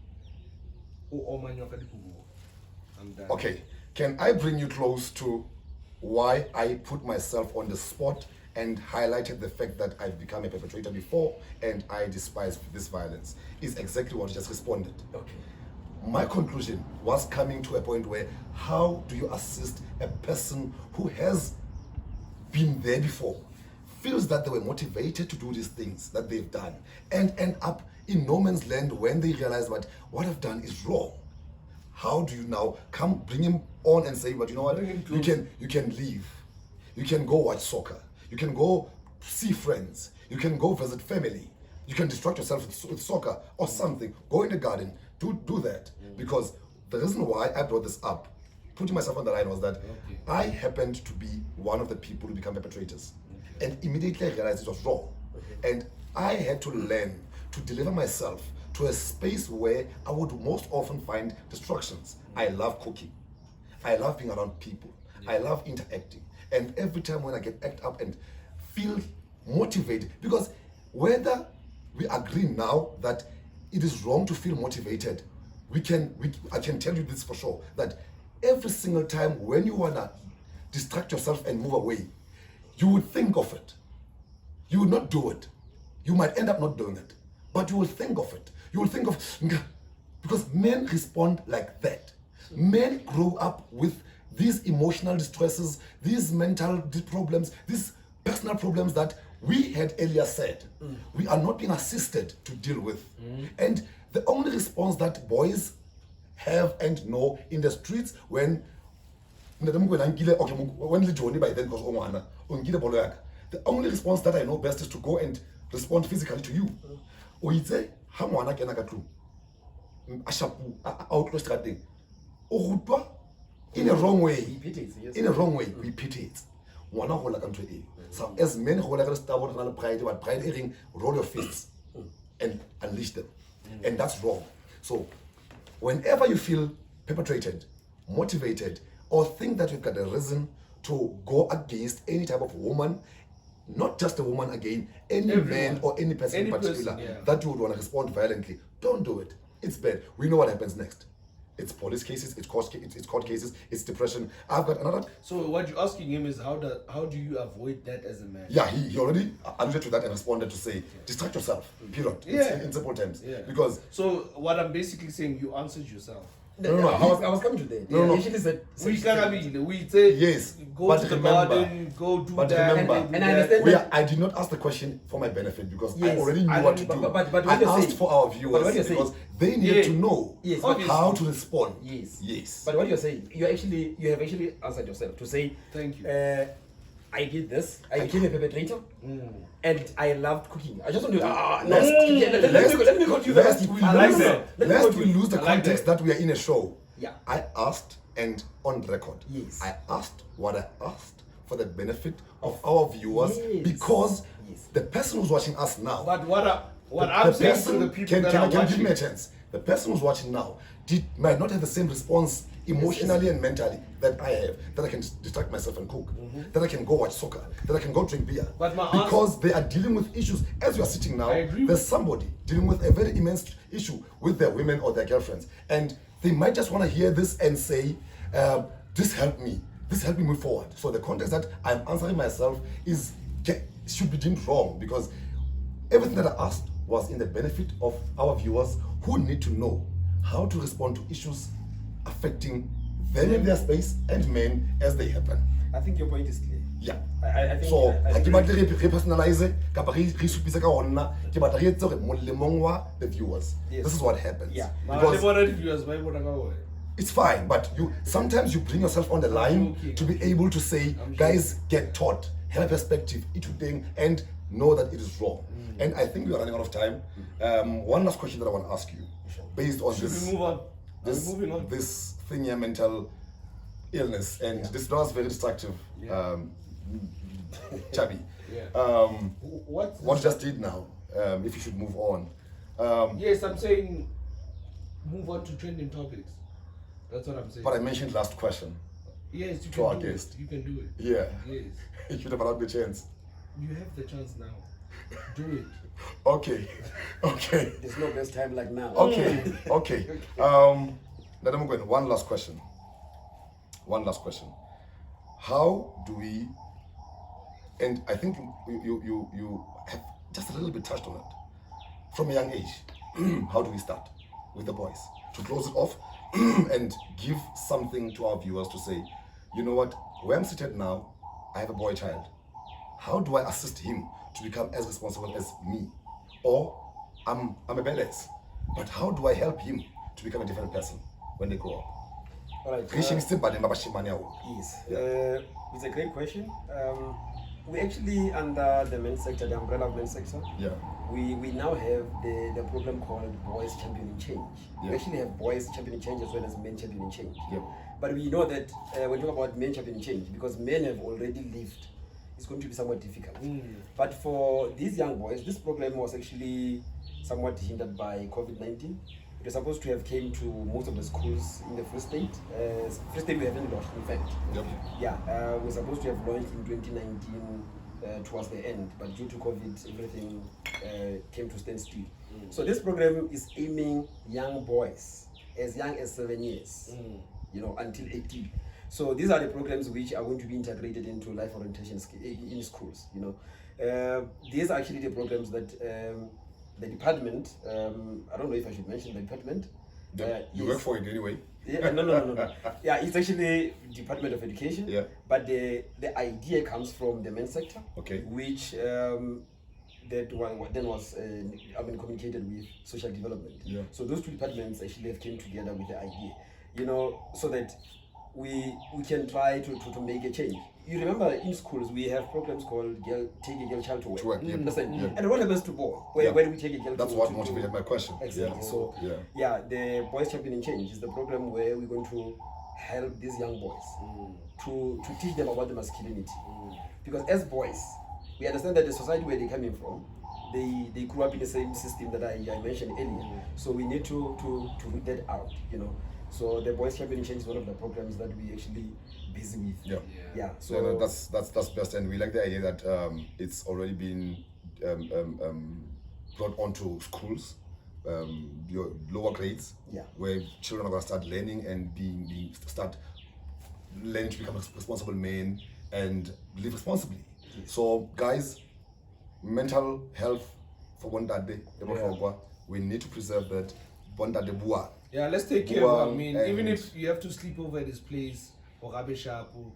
I'm done. Okay. Can I bring you close to why I put myself on the spot and highlighted the fact that I've become a perpetrator before and I despise this violence? Is exactly what you just responded. Okay. My conclusion was coming to a point where how do you assist a person who has been there before, feels that they were motivated to do these things that they've done, and end up in no man's land when they realize that what I've done is wrong? How do you now come bring him on and say, but you know what, you can leave, you can go watch soccer, you can go see friends, you can go visit family, you can distract yourself with soccer or something, go in the garden, do that. Because the reason why I brought this up, putting myself on the line, was that I happened to be one of the people who become perpetrators, and immediately I realized it was wrong, and I had to learn to deliver myself to a space where I would most often find distractions. I love cooking, I love being around people, I love interacting, and every time when I get act up and feel motivated, because whether we agree now that it is wrong to feel motivated, I can tell you this for sure, that every single time when you wanna distract yourself and move away, you would think of it. You would not do it. You might end up not doing it, but you will think of it. You will think of, because men respond like that. Men grow up with these emotional distresses, these mental problems, these personal problems that we had earlier said we are not being assisted to deal with. And the only response that boys have and know in the streets when Lejone by then goes the only response that I know best is to go and respond physically to you. In a wrong way. In a wrong way, we pity it. So as men pride, roll your fists and unleash them. And that's wrong. So whenever you feel perpetrated, motivated, or think that you've got a reason to go against any type of woman, not just a woman again, any man or any person in particular, that you would want to respond violently, don't do it. It's bad. We know what happens next. It's police cases, it's court cases, it's depression. I've got another. So what you're asking him is how do you avoid that as a man? Yeah, he already alluded to that and responded to say, distract yourself, period. Yeah. In simple terms. Yeah. Because so what I'm basically saying, you answered yourself. No, I was coming to that. No. Actually said, We say yes, go but to the remember, garden, go do but that. remember, and I understand I did not ask the question for my benefit because Yes, I already knew what to do. but what I you're asked saying- for our but viewers what you're saying- because they needed to know Yes, how to respond. Yes. But what you're saying, you have actually answered yourself to say, Thank you. I did this. I became a perpetrator, and I loved cooking. I just want to. Let me go to you. Lest we I like lose- that. lest we lose the I like context that we are in a show. Yeah. I asked, and on record, Yes. I asked what I asked for the benefit of our viewers Yes. because Yes. the person who's watching us now, But what I'm saying to the people that are can give watching, me a chance. The person who's watching now might not have the same response emotionally and mentally that I have, that I can distract myself and cook, that I can go watch soccer, that I can go drink beer. But my because they are dealing with issues. As you are sitting now, I agree there's with somebody dealing with a very immense issue with their women or their girlfriends. And they might just want to hear this and say, This helped me. This helped me move forward. So the context that I'm answering myself should be deemed wrong, because everything that I asked was in the benefit of our viewers who need to know how to respond to issues affecting them in their space and men as they happen. I think your point is clear. Yeah. I think So I ha ke agree. batle re personalize kapa re supisa ka honna ke batla re etse gore molemong wa the viewers. Yes. This is what happens. Yeah. Because it's fine, but sometimes you bring yourself on the line to be able to say, guys, get taught, have a perspective, and know that it is wrong. And I think we are running out of time. One last question that I want to ask you, based on Should we move on? Moving on. this thing here, mental illness, and this was very destructive. Chabi, what you just did now, if you should move on. Yes, I'm saying move on to trending topics. That's what I'm saying. But I mentioned last question. Yes, you to our can do it. guest. You can do it. Yeah. Yes. You should have allowed the chance. You have the chance now. Do it. Okay. Okay. There's no best time like now. Okay. Okay. Lejone Mokoena, one last question. How do we, and I think you have just a little bit touched on it, from a young age, how do we start with the boys to close it off and give something to our viewers to say, you know what, where I'm seated now, I have a boy child. How do I assist him to become as responsible as me? Or I'm a badass, but how do I help him to become a different person when they grow up? All right. Yes. Yes. It's a great question. We actually, under the men's sector, the umbrella of men's sector, Yeah. we now have the program called Boys Championing Change. Yeah. We actually have Boys Championing Change as well as Men Championing Change. Yeah. But we know that when we talk about Men Championing Change, because men have already lived, it's going to be somewhat difficult. But for these young boys, this program was actually somewhat hindered by COVID-19. It was supposed to have came to most of the schools in the Free State. Free State we haven't launched, in fact. Yep. Yeah, we were supposed to have launched in 2019 towards the end, but due to COVID, everything came to stand still. So this program is aiming young boys as young as 7 years, until 18. So these are the programs which are going to be integrated into life orientation in schools. These are actually the programs that the department, I don't know if I should mention the department. You work for it anyway. Yeah, no. Yeah, it's actually Department of Education. Yeah. But the idea comes from the men's sector. Okay. Which that one then was communicated with social development. Yeah. So those two departments actually have came together with the idea, so that we can try to make a change. You remember in schools we have programs called Take a Girl Child to Work. And what happens to boy? Where do we take a girl That's to what to motivated my question. Exactly. Yeah. So the Boys Championing Change is the program where we're going to help these young boys to teach them about the masculinity. Because as boys, we understand that the society where they're coming from, they grew up in the same system that I mentioned earlier. So we need to root that out, So the Boys Championing Change is one of the programs that we actually busy with. Yeah. So that's best, and we like the idea that it's already been brought onto schools, your lower grades, where children are going to start learning and start learning to become responsible men and live responsibly. So guys, mental health for Bondade, we need to preserve that. Bondade Bua. Yeah, let's take care of it. I mean, even if you have to sleep over at his place or Rabeshapu,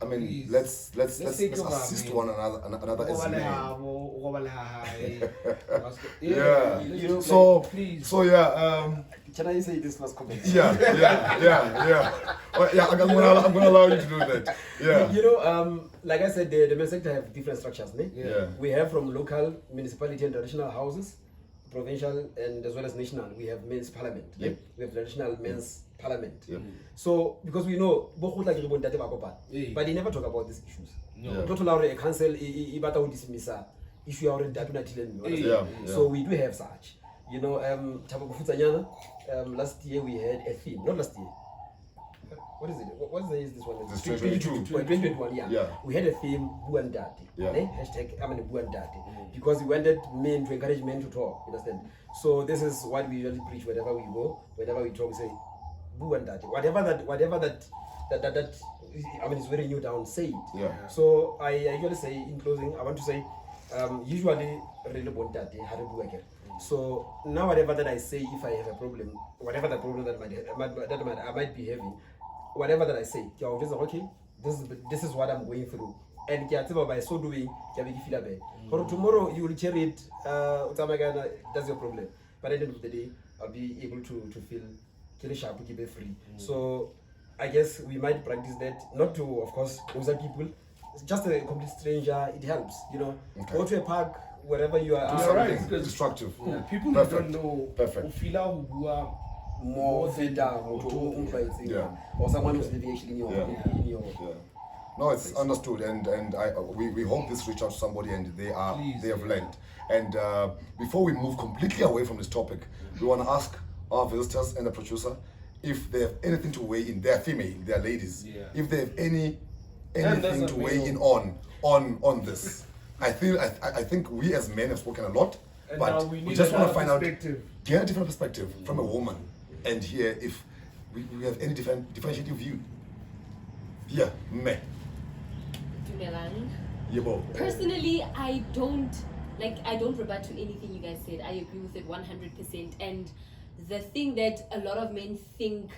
I mean, please, let's take over, assist one another as men. Yeah. So yeah. Can I say this last comment? Yeah. Oh, yeah, I'm gonna allow you to do that. Yeah. Like I said, the men's sector have different structures. Yeah. We have from local, municipality and traditional houses, provincial and as well as national. We have men's parliament. Yep. We have traditional men's parliament. Yep. So because we know, but they never talk about these issues. No. Not allowed a council dismiss issue already that. So we do have such. Last year we had a theme. Not last year. What is it? What is this one? It's 2021. Yeah. We had a theme, Buandati. Yeah. Hashtag Buandati. Because we wanted men to encourage men to talk. You understand? So this is what we usually preach whenever we go, whenever we talk, we say Buandati. Whatever that I mean, it's wearing you down, say it. Yeah. So I usually say in closing, I want to say, usually really want that they had to do again. So now whatever that I say, if I have a problem, whatever the problem that I might be having, whatever that I say, I'll just say, okay, this is what I'm going through. And by so doing, feel bad. For tomorrow you will share it, that's your problem. But at the end of the day, I'll be able to feel sharp, keep it free. So I guess we might practice that, not to, of course, other people. It's just a complete stranger, it helps, you know. Okay. Go to a park, wherever you are. You're right, Something because destructive. Yeah, people who Perfect. don't know Perfect. who are More than fitter, talking. or someone who's living actually in your, Yeah. in your. Yeah. No, it's understood, and we hope this reach out to somebody, and they have learned. And before we move completely away from this topic, we want to ask our visitors and the producer if they have anything to weigh in. They're female, they're ladies. Yeah. If they have anything a to weigh male. in on this, I think we as men have spoken a lot, And but now we need just want to another find out, perspective. get a different perspective from a woman, and hear if we have any differentiating view. Yeah, me. Dumelang. Yebo. Personally, I don't rebut to anything you guys said. I agree with it 100%. And the thing that a lot of men think,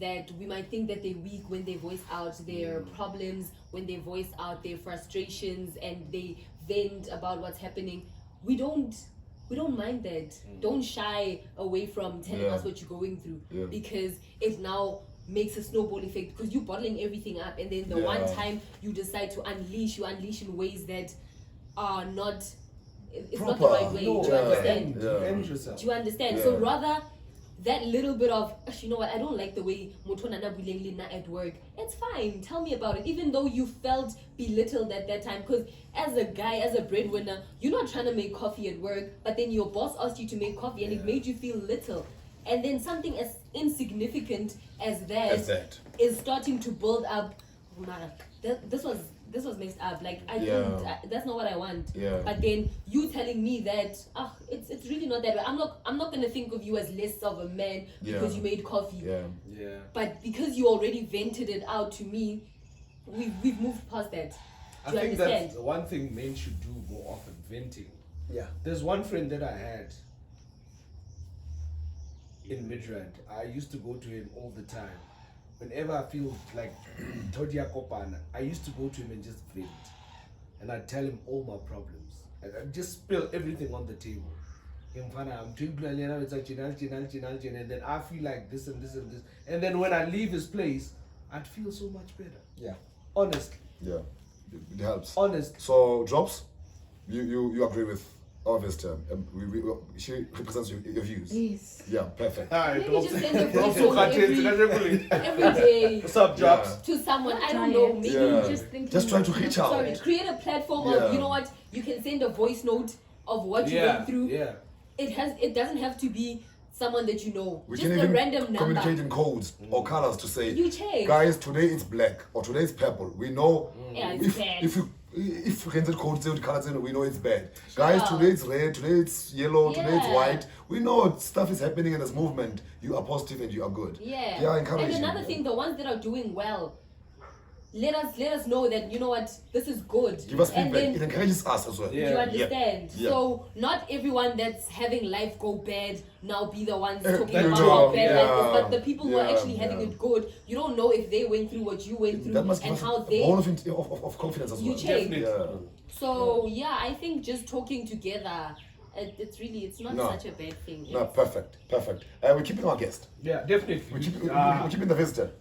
that we might think that they're weak when they voice out their problems, when they voice out their frustrations, and they vent about what's happening. We don't mind that. Don't shy away from telling us what you're going through, because it now makes a snowball effect, because you're bottling everything up, and then the one time you decide to unleash, you unleash in ways that are not, it's not the right way. Do you understand? Defend yourself. Do you understand? So rather that little bit of, you know what, I don't like the way Motonana Bulengli at work. It's fine. Tell me about it. Even though you felt belittled at that time, because as a guy, as a breadwinner, you're not trying to make coffee at work, but then your boss asked you to make coffee and it made you feel little. And then something as insignificant as that is starting to build up. This was messed up. Like that's not what I want. Yeah. But then you telling me that it's really not that way. I'm not gonna think of you as less of a man because you made coffee. Yeah. But because you already vented it out to me, we've moved past that. I Do you think understand? that's one thing men should do more often, venting. Yeah. There's one friend that I had in Midrand. I used to go to him all the time. Whenever I feel like Todia Kopana, I used to go to him and just vent. And I'd tell him all my problems. And I'd just spill everything on the table. I'm doing and then I feel like this and this and this. And then when I leave his place, I'd feel so much better. Yeah. Honestly. Yeah, it helps. Honest. So, Drops, you agree with our visitor? She represents your views. Yes. Yeah, perfect. Maybe just send a voice note every day What's up, Drops? to someone. I don't know. Maybe Yeah. Just try to reach out. Sorry, create a platform of, you know what, you can send a voice note of what you went through. Yeah. It doesn't have to be someone that you know. We just can a even random number. communicate in codes or colors to say, You change. guys, today it's black or today it's purple. We know Yeah, it's bad. if rented codes and colors, we know it's bad. Guys, today it's red, today it's yellow, today it's Yeah. white. We know stuff is happening and there's movement. You are positive and you are good. Yeah. Yeah, encourage And you. another thing, the ones that are doing well, let us know that, you know what, this is good. Give us And feedback. then, It encourages us as well. do you understand? Yeah. So not everyone that's having life go bad now be the ones talking you about do. how bad Yeah. life is, but the people who are Yeah, actually having it good, you don't know if they went through what you went through That must give and us how a they. bone of confidence as You well. change. Yeah. So yeah, I think just talking together, it's not No. such a bad thing. No, perfect. We're keeping our guest. Yeah, definitely. We're keeping the visitor.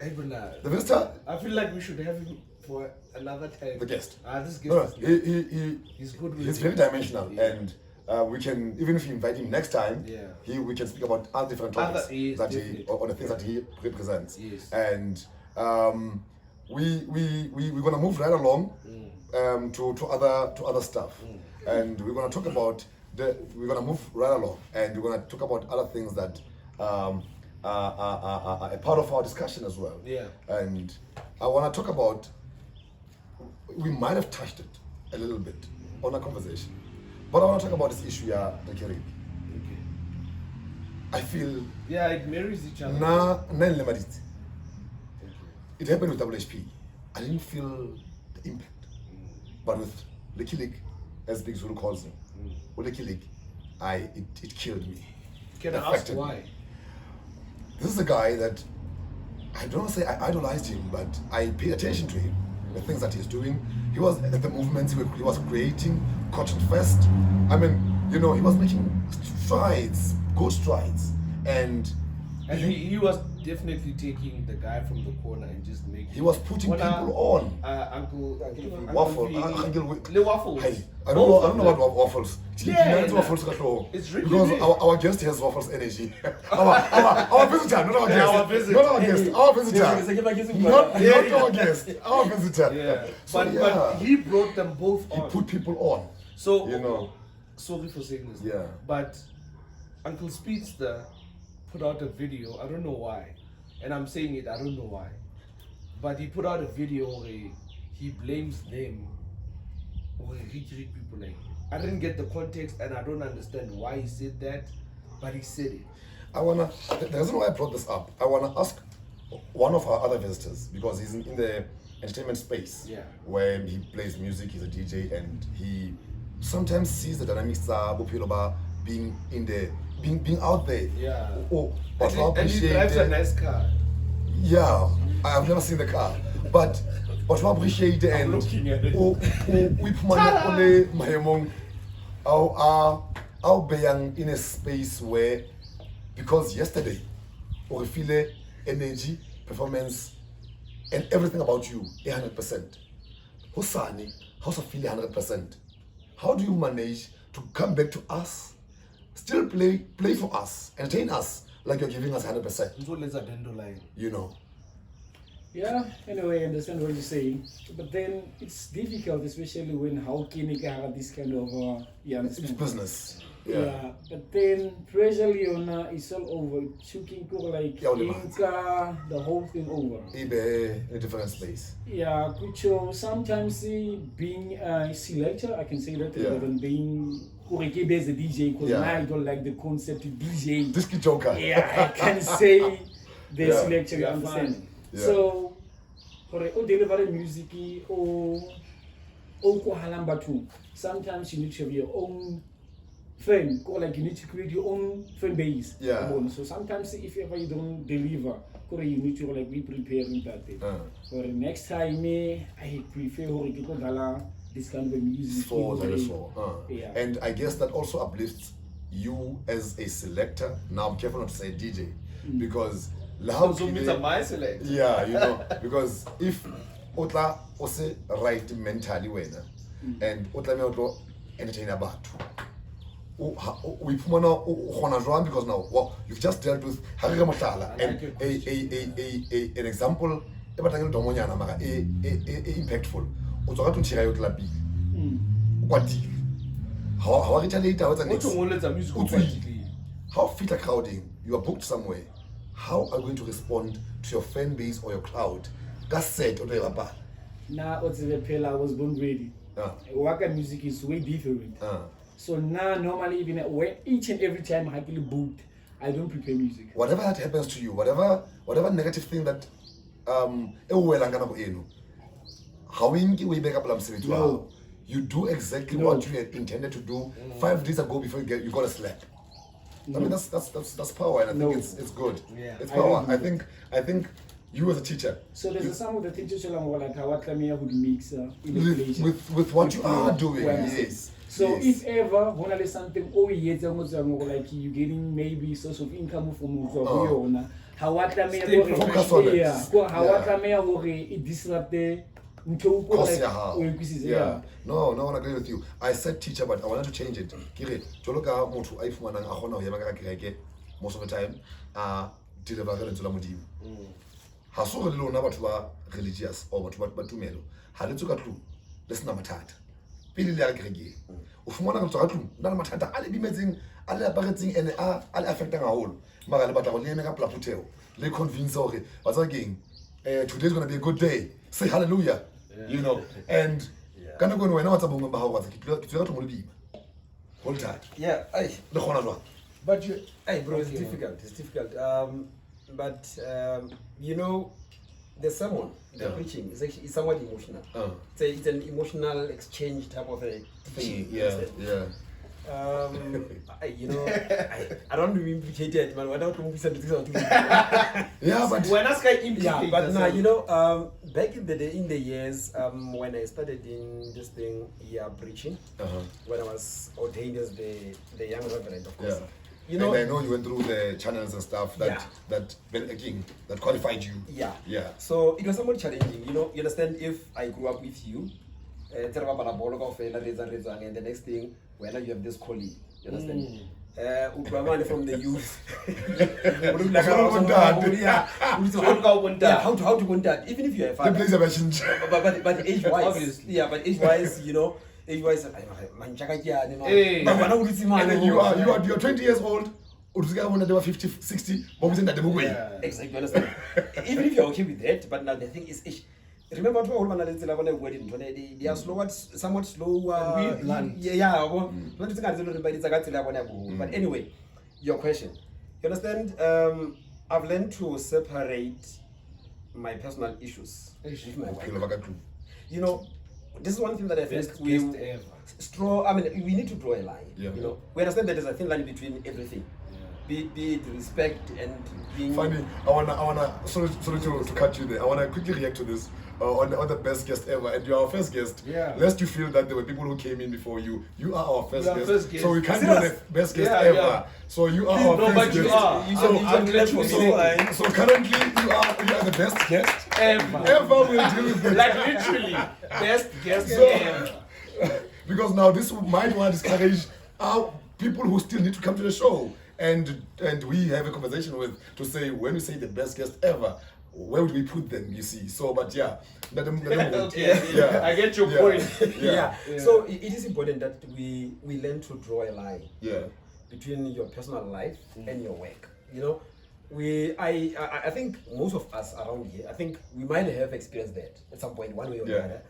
The visitor, I feel like we should have him for another time. the guest. This guest No, is good. he's good with He's it. very dimensional, and we can, even if you invite him next time, we can speak about other different topics Yes, that definitely. on the things that he represents. Yes. And we're gonna move right along to other stuff, and we're gonna talk about we're gonna move right along, and we're gonna talk about other things that are a part of our discussion as well. Yeah. And I want to talk about, we might have touched it a little bit on our conversation, but I want to talk about this issue, Riky Rick. Okay. I feel Yeah, it marries each other. na lemaditse. it happened with WHP. I didn't feel the impact. But with Riky Rick, as Blaq Zulu calls him, with Riky Rick, it killed me. Can I ask why? This is a guy that, I don't want to say I idolized him, but I paid attention to him, the things that he's doing. He was at the movements, he was creating Cotton Fest. I mean, you know, he was making strides, good strides. And he was definitely taking the guy from the corner and just making. He was putting people on. Uncle The waffles. Hey, I don't know what waffles. Yeah, Waffles it's really because big. our guest has waffles energy. our visitor, not our guest. Our visitor. Not our guest. Our visitor. Not our guest. Our visitor. Yeah. So, But he brought them both he on. put people on. So you know. Sorry for saying this. Yeah. But Uncle Speedster put out a video. I don't know why, and I'm saying it. I don't know why, but he put out a video where he blames them, or Riky Rick people. Like, I didn't get the context, and I don't understand why he said that, but he said it. The reason why I brought this up, I wanna ask one of our other visitors, because he's in the entertainment space, Yeah. where he plays music, he's a DJ, and he sometimes sees the dynamics of Bophelo being in the being out there. Yeah. Oh, And he drives a nice car. Yeah, I have never seen the car, but we appreciate it, and looking at it. we put our being in a space where, because yesterday we feel energy, performance, and everything about you 100%. Hosani, how's a feel 100%? How do you manage to come back to us, still play for us, entertain us like you're giving us 100%? You know. Yeah, anyway, I understand what you're saying, but then it's difficult, especially when how can you have this kind of It's business. Yeah, but then pressure Leona is all over. Choking like Yeah, Inca, the whole thing over. In a different space. Yeah, Kucho, sometimes being a selector, I can say that, Yeah. rather than being Kureke as a DJ, because Yeah. I don't like the concept of DJ. Disc joker. Yeah, I can say the Yeah. selector, you Yeah, understand? fine. Yeah. So, for deliver music, or sometimes you need to have your own fan, like you need to create your own fan base. Yeah. So sometimes if ever you don't deliver, you need to like be preparing that day. For the next time, I prefer this kind of music. Yeah. And I guess that also uplifts you as a selector. Now I'm careful not to say DJ, because So means my select. yeah, you know, because if Otla ose right mentally wena and Otla me otlo entertain abantu. We put on because now you've just dealt with Harry Motlala and an example impactful. What how retaliate how fit a crowding, you are booked somewhere. How are you going to respond to your fan base or your crowd? That's said or the Now what's the pale I was born ready. Waka music is way different. So now normally even when each and every time I happily booked, I don't prepare music. Whatever that happens to you, whatever negative thing that how we back up No. you do exactly No. what you had intended to do 5 days ago before you got a slap. I mean that's power, and I think it's good. Yeah. It's I power. don't do I think you as a teacher, So there's some of the teachers who are like how Klamia would mix with what you are doing, Well, yes. So yes. if ever when I something like you getting maybe source of income from how Focus on it. how it disrupt the Yeah. No, I agree with you. I said teacher, but I wanted to change it. Kire, joloka motho a ifumana a gona ho ya maka kereke most of the time deliver ga lentswe la modimo. Ha so re le lona batho ba religious or batho ba tumelo. Ha le tsoka tlu le sena mathata. Pele le ya kereke. O fumana go tsoka tlu nna le mathata a le bimetseng a le aparetseng ene a le affectang haholo. Mara le batla go le eme ka plaputheo. Le convince hore ba tsa keng today's going to be a good day. Say hallelujah. You know, and kana go wena wa tsa bongwe ba ha wa tsa ke tlo to mo le bima. Hold tight. Yeah, Le khona jwa. But you, hey, bro, it's difficult. It's difficult. But you know, the sermon, the preaching is actually somewhat emotional. It's an emotional exchange type of a teaching. Yeah. You know, I don't want to be implicated, man. Without Yeah, but When I say implicate, but now you know, back in the years, when I started in this thing, preaching, when I was ordained as the young reverend, of course. Yeah. You know, and I know you went through the channels and stuff that that qualified you. Yeah. So it was somewhat challenging. You know, you understand, if I grew up with you, and the next thing, when you have this calling, you understand? From the youth. How to contact, even if you have The place of change. but age wise, Obviously. but age wise, you know, age wise, Hey. And you're 20 years old. They were 50, 60. exactly, you understand? Even if you're okay with that, but now the thing is, remember to all they are somewhat slower. But anyway, your question. You understand? I've learned to separate my personal issues with my wife. You know, this is one thing that I think we need to draw a line. Yeah. You know, we understand that there's a thin line between everything. Be it respect and being Funny, I wanna sorry to cut you there. I wanna quickly react to this on the best guest ever, and you're our first guest. Yeah. Lest you feel that there were people who came in before you. You are our first, You are guest. first guest. So we can't be Serious? the best guest Yeah, ever. yeah. So you are our first but you guest. are. I'm literally So currently you are the best guest ever. ever. We'll deal with it. Like literally, best guest So- ever. Because now this might want to discourage our people who still need to come to the show, and we have a conversation with to say, when we say the best guest ever, where would we put them? You see, so but yeah, let them Okay, yeah. I get your Yeah. point. yeah. So it is important that we learn to draw a line Yeah. between your personal life and your work. You know, I think most of us around here, I think we might have experienced that at some point, one way or the Yeah. other.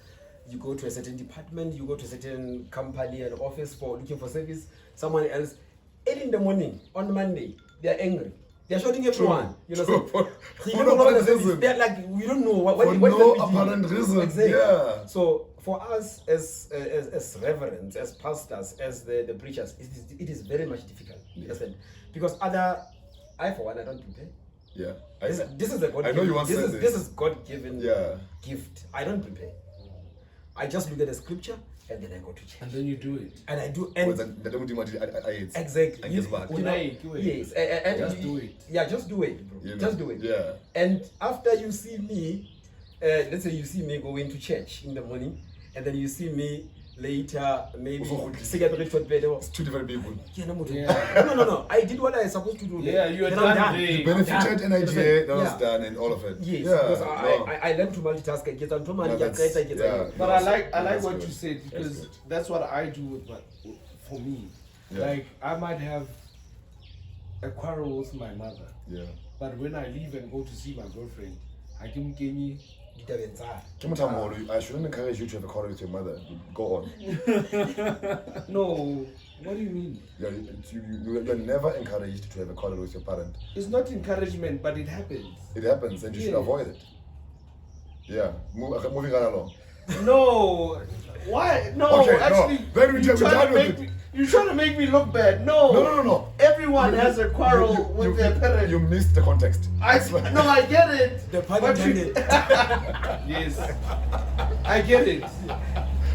You go to a certain department, you go to a certain company and office for looking for service. Someone else, 8 in the morning on Monday, they are angry. They are shouting everyone. You know, True. so For no apparent reason. they're like, we don't know what For is no the big deal? apparent reason. Exactly. Yeah. So for us as reverends, as pastors, as the preachers, it is very much difficult. You understand? Because I for one, I don't prepare. Yeah. This is a God. I know you once said This is God-given Yeah. gift. I don't prepare. I just look at the scripture and then I go to church. And then you do it. And I do. Well, And then the demon exactly. I guess back. You know, yes. And Just do it. Yeah, just do it, bro. You know? Just do it. Yeah. And after you see me, let's say you see me going to church in the morning, and then you see me later, maybe cigarette short bed. It's two different people. No. I did what I was supposed to do. Yeah, you are Then I'm done. You I'm benefited done. NIGA, that was Yeah. done, and all of it. Yes, Yeah. because No. I learned to multitask. I get on to No, that's- yeah. But No, I like that's what good. you said, That's because good. that's what I do with for me. Yeah. Like I might have a quarrel with my mother, Yeah. but when I leave and go to see my girlfriend, I can give me I shouldn't encourage you to have a quarrel with your mother. Go on. no. What do you mean? You're never encouraged to have a quarrel with your parent. It's not encouragement, but it happens. It happens, and you should Yeah. avoid it. Yeah. Moving right along. No. Why? No. Okay, no. Actually, Then we you're tell- trying to we tell make me. You're trying to make me look bad. No. No. Everyone has a quarrel with their parent. You missed the context. I get it. The But party you- Yes. I get it.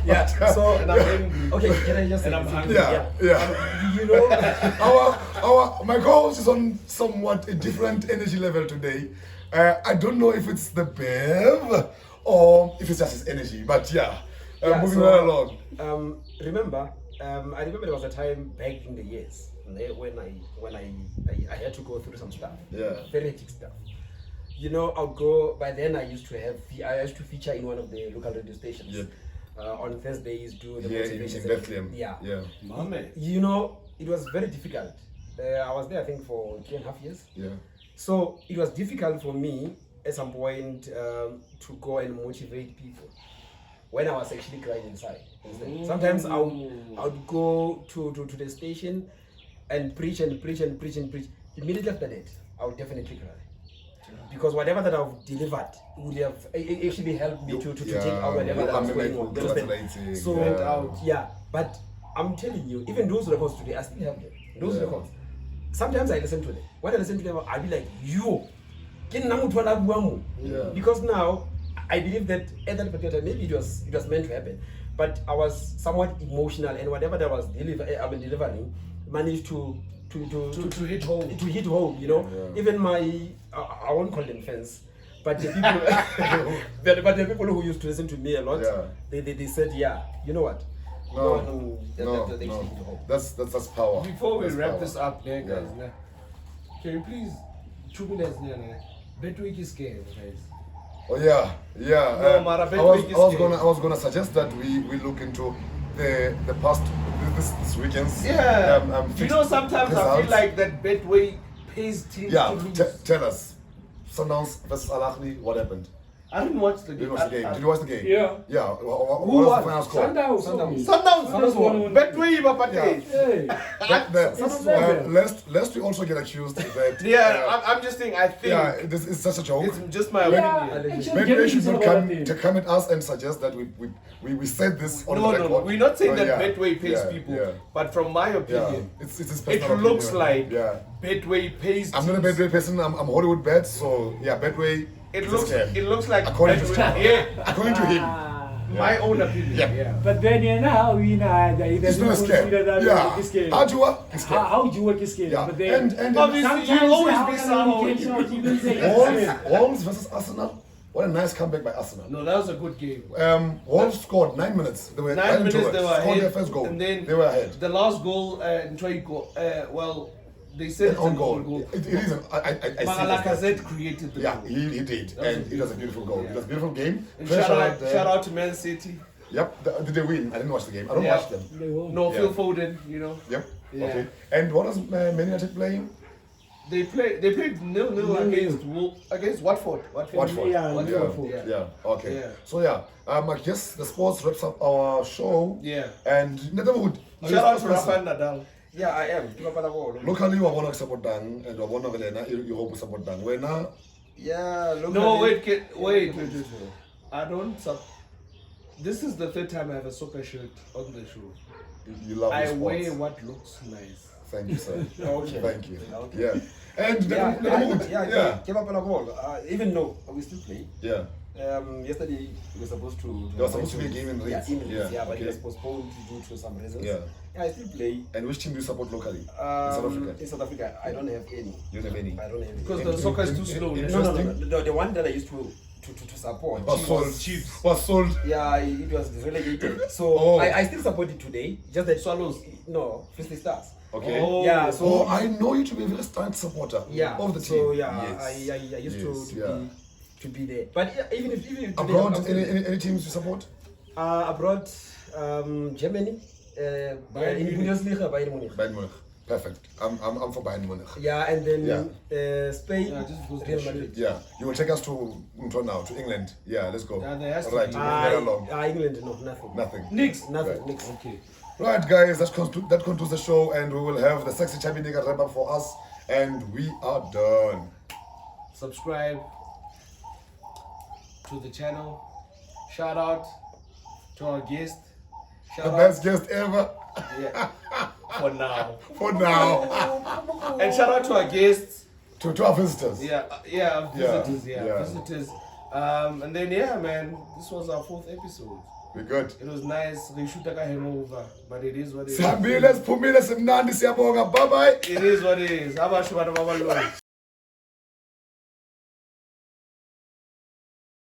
Yeah. So And I'm angry. okay, can I just say And I'm something? angry. Yeah. You know, My co-host is on somewhat a different energy level today. I don't know if it's the bev or if it's just his energy, but yeah. Moving right along. Remember, I remember there was a time back in the years when I had to go through some stuff. Yeah. Very hectic stuff. You know, I'll go. By then, I used to feature in one of the local radio stations. Yep. On Thursdays, do the Yeah, motivation in Bethlehem. Yeah. Yeah. Mame. You know, it was very difficult. I was there, I think, for 3.5 years. Yeah. So it was difficult for me at some point to go and motivate people when I was actually crying inside. Sometimes I would go to the station and preach. Immediately after that, I would definitely cry. because whatever that I've delivered would have actually helped me to take out whatever that was going on. You understand? So but I'm telling you, even those records today, I still have them. Those records. Sometimes I listen to them. When I listen to them, I'll be like, because now I believe that at that particular time, maybe it was meant to happen, but I was somewhat emotional, and whatever that was delivering managed to hit home. To hit home, you know. Even my I won't call them fans, but the people but the people who used to listen to me a lot, they said, you know what? No. That's power. Before we that's wrap power. this up, guys, can you please Betway is scared, guys. Oh yeah. No, Mara, I was gonna suggest that we look into the past this weekend's you know, sometimes results. I feel like that Betway pays teams to lose. Tell us. Sundowns versus Al Ahly, what happened? I didn't watch the game. Did you watch the game? Yeah. Yeah. What Who was won? the final score? Sundowns won. Betway Bapate. Lest we also get accused that I'm just saying, I think this is such a joke. it's just my opinion. Maybe should not come at us and suggest that we said this on the record. No, we're not saying that yeah, Betway pays people, but from my opinion, it's his it personal looks opinion. like Betway pays I'm not a teams. Betway person. I'm Hollywood bet, so Betway. It looks like according to Betway, according to him. my own opinion. Yeah. But then how we know It's not a scam. How do you work? It's scam. How do you work this game? Yeah. But then And Obviously, you always be somehow. Wolves versus Arsenal. What a nice comeback by Arsenal. No, that was a good game. Wolves scored 9 minutes. They were 9 minutes they were scored their ahead, first goal. and then They were ahead. the last goal, they said An it's own an goal. own goal. It is. I see But this. Lacazette created the Yeah, goal. he did, and it was a beautiful goal. Yeah. It was a beautiful game. And Pressure shout right there. shout out to Man City. Yep. Did they win? I didn't watch the game. I don't Yeah. watch them. No, Yeah. Phil Foden, you know. Yep. Yeah. Okay. And what was Man United playing? They played 0-0 against Watford. Watford. Yeah. Okay. Yeah. So I guess the sports wraps up our show. Yeah. And Netherwood. Shout out to Rafael Nadal. Yeah, I am. Locally, we want to support Dang, and we want to Europe support Dang. When Yeah, look. No, wait. I don't This is the third time I have a soccer shirt on the show. you love I sports. wear what looks nice. Thank you, sir. Okay. Thank you. Okay. Yeah. And Netherwood. Give up on a ball. Even though we still play. Yeah. Yesterday we were supposed to. There was supposed to be a game in Leeds. But okay. it was postponed due to some reasons. Yeah. I still play. And which team do you support locally? In South Africa? In South Africa, I don't have any. You don't have any? I don't have any. Because the soccer is too slow. No. The one that I used to support Was sold. Yeah, it was relegated. So I still support it today. Just that Swallows. No, Frisbee Stars. Okay. Yeah. So I know you to be a very staunch supporter of the team. So yes. I used to be there. But even if today abroad, any teams you support? Abroad, Germany. In Bundesliga, Bayern Munich. Bayern Munich. Perfect. I'm for Bayern Munich. Yeah, and then Spain, just because Real Madrid. Yeah, you will take us to now to England. Yeah, let's go. Yeah, there has to right. be. Very long. England, no, nothing. Nothing. Nothing. Right. Nix. Okay. Right, guys, that concludes the show, and we will have the sexy chubby nigga wrap up for us, and we are done. Subscribe to the channel. Shout out to our guest. The best guest ever. Yeah. For now. For now. And shout out to our guests. To our visitors. Visitors. And then man, this was our 4th episode. We're good. It was nice. We shoot like a hangover, but it is what it is. Sihambile siphumile simnandi siyabonga. Bye bye. It is what it is. Abasho bana babalungu.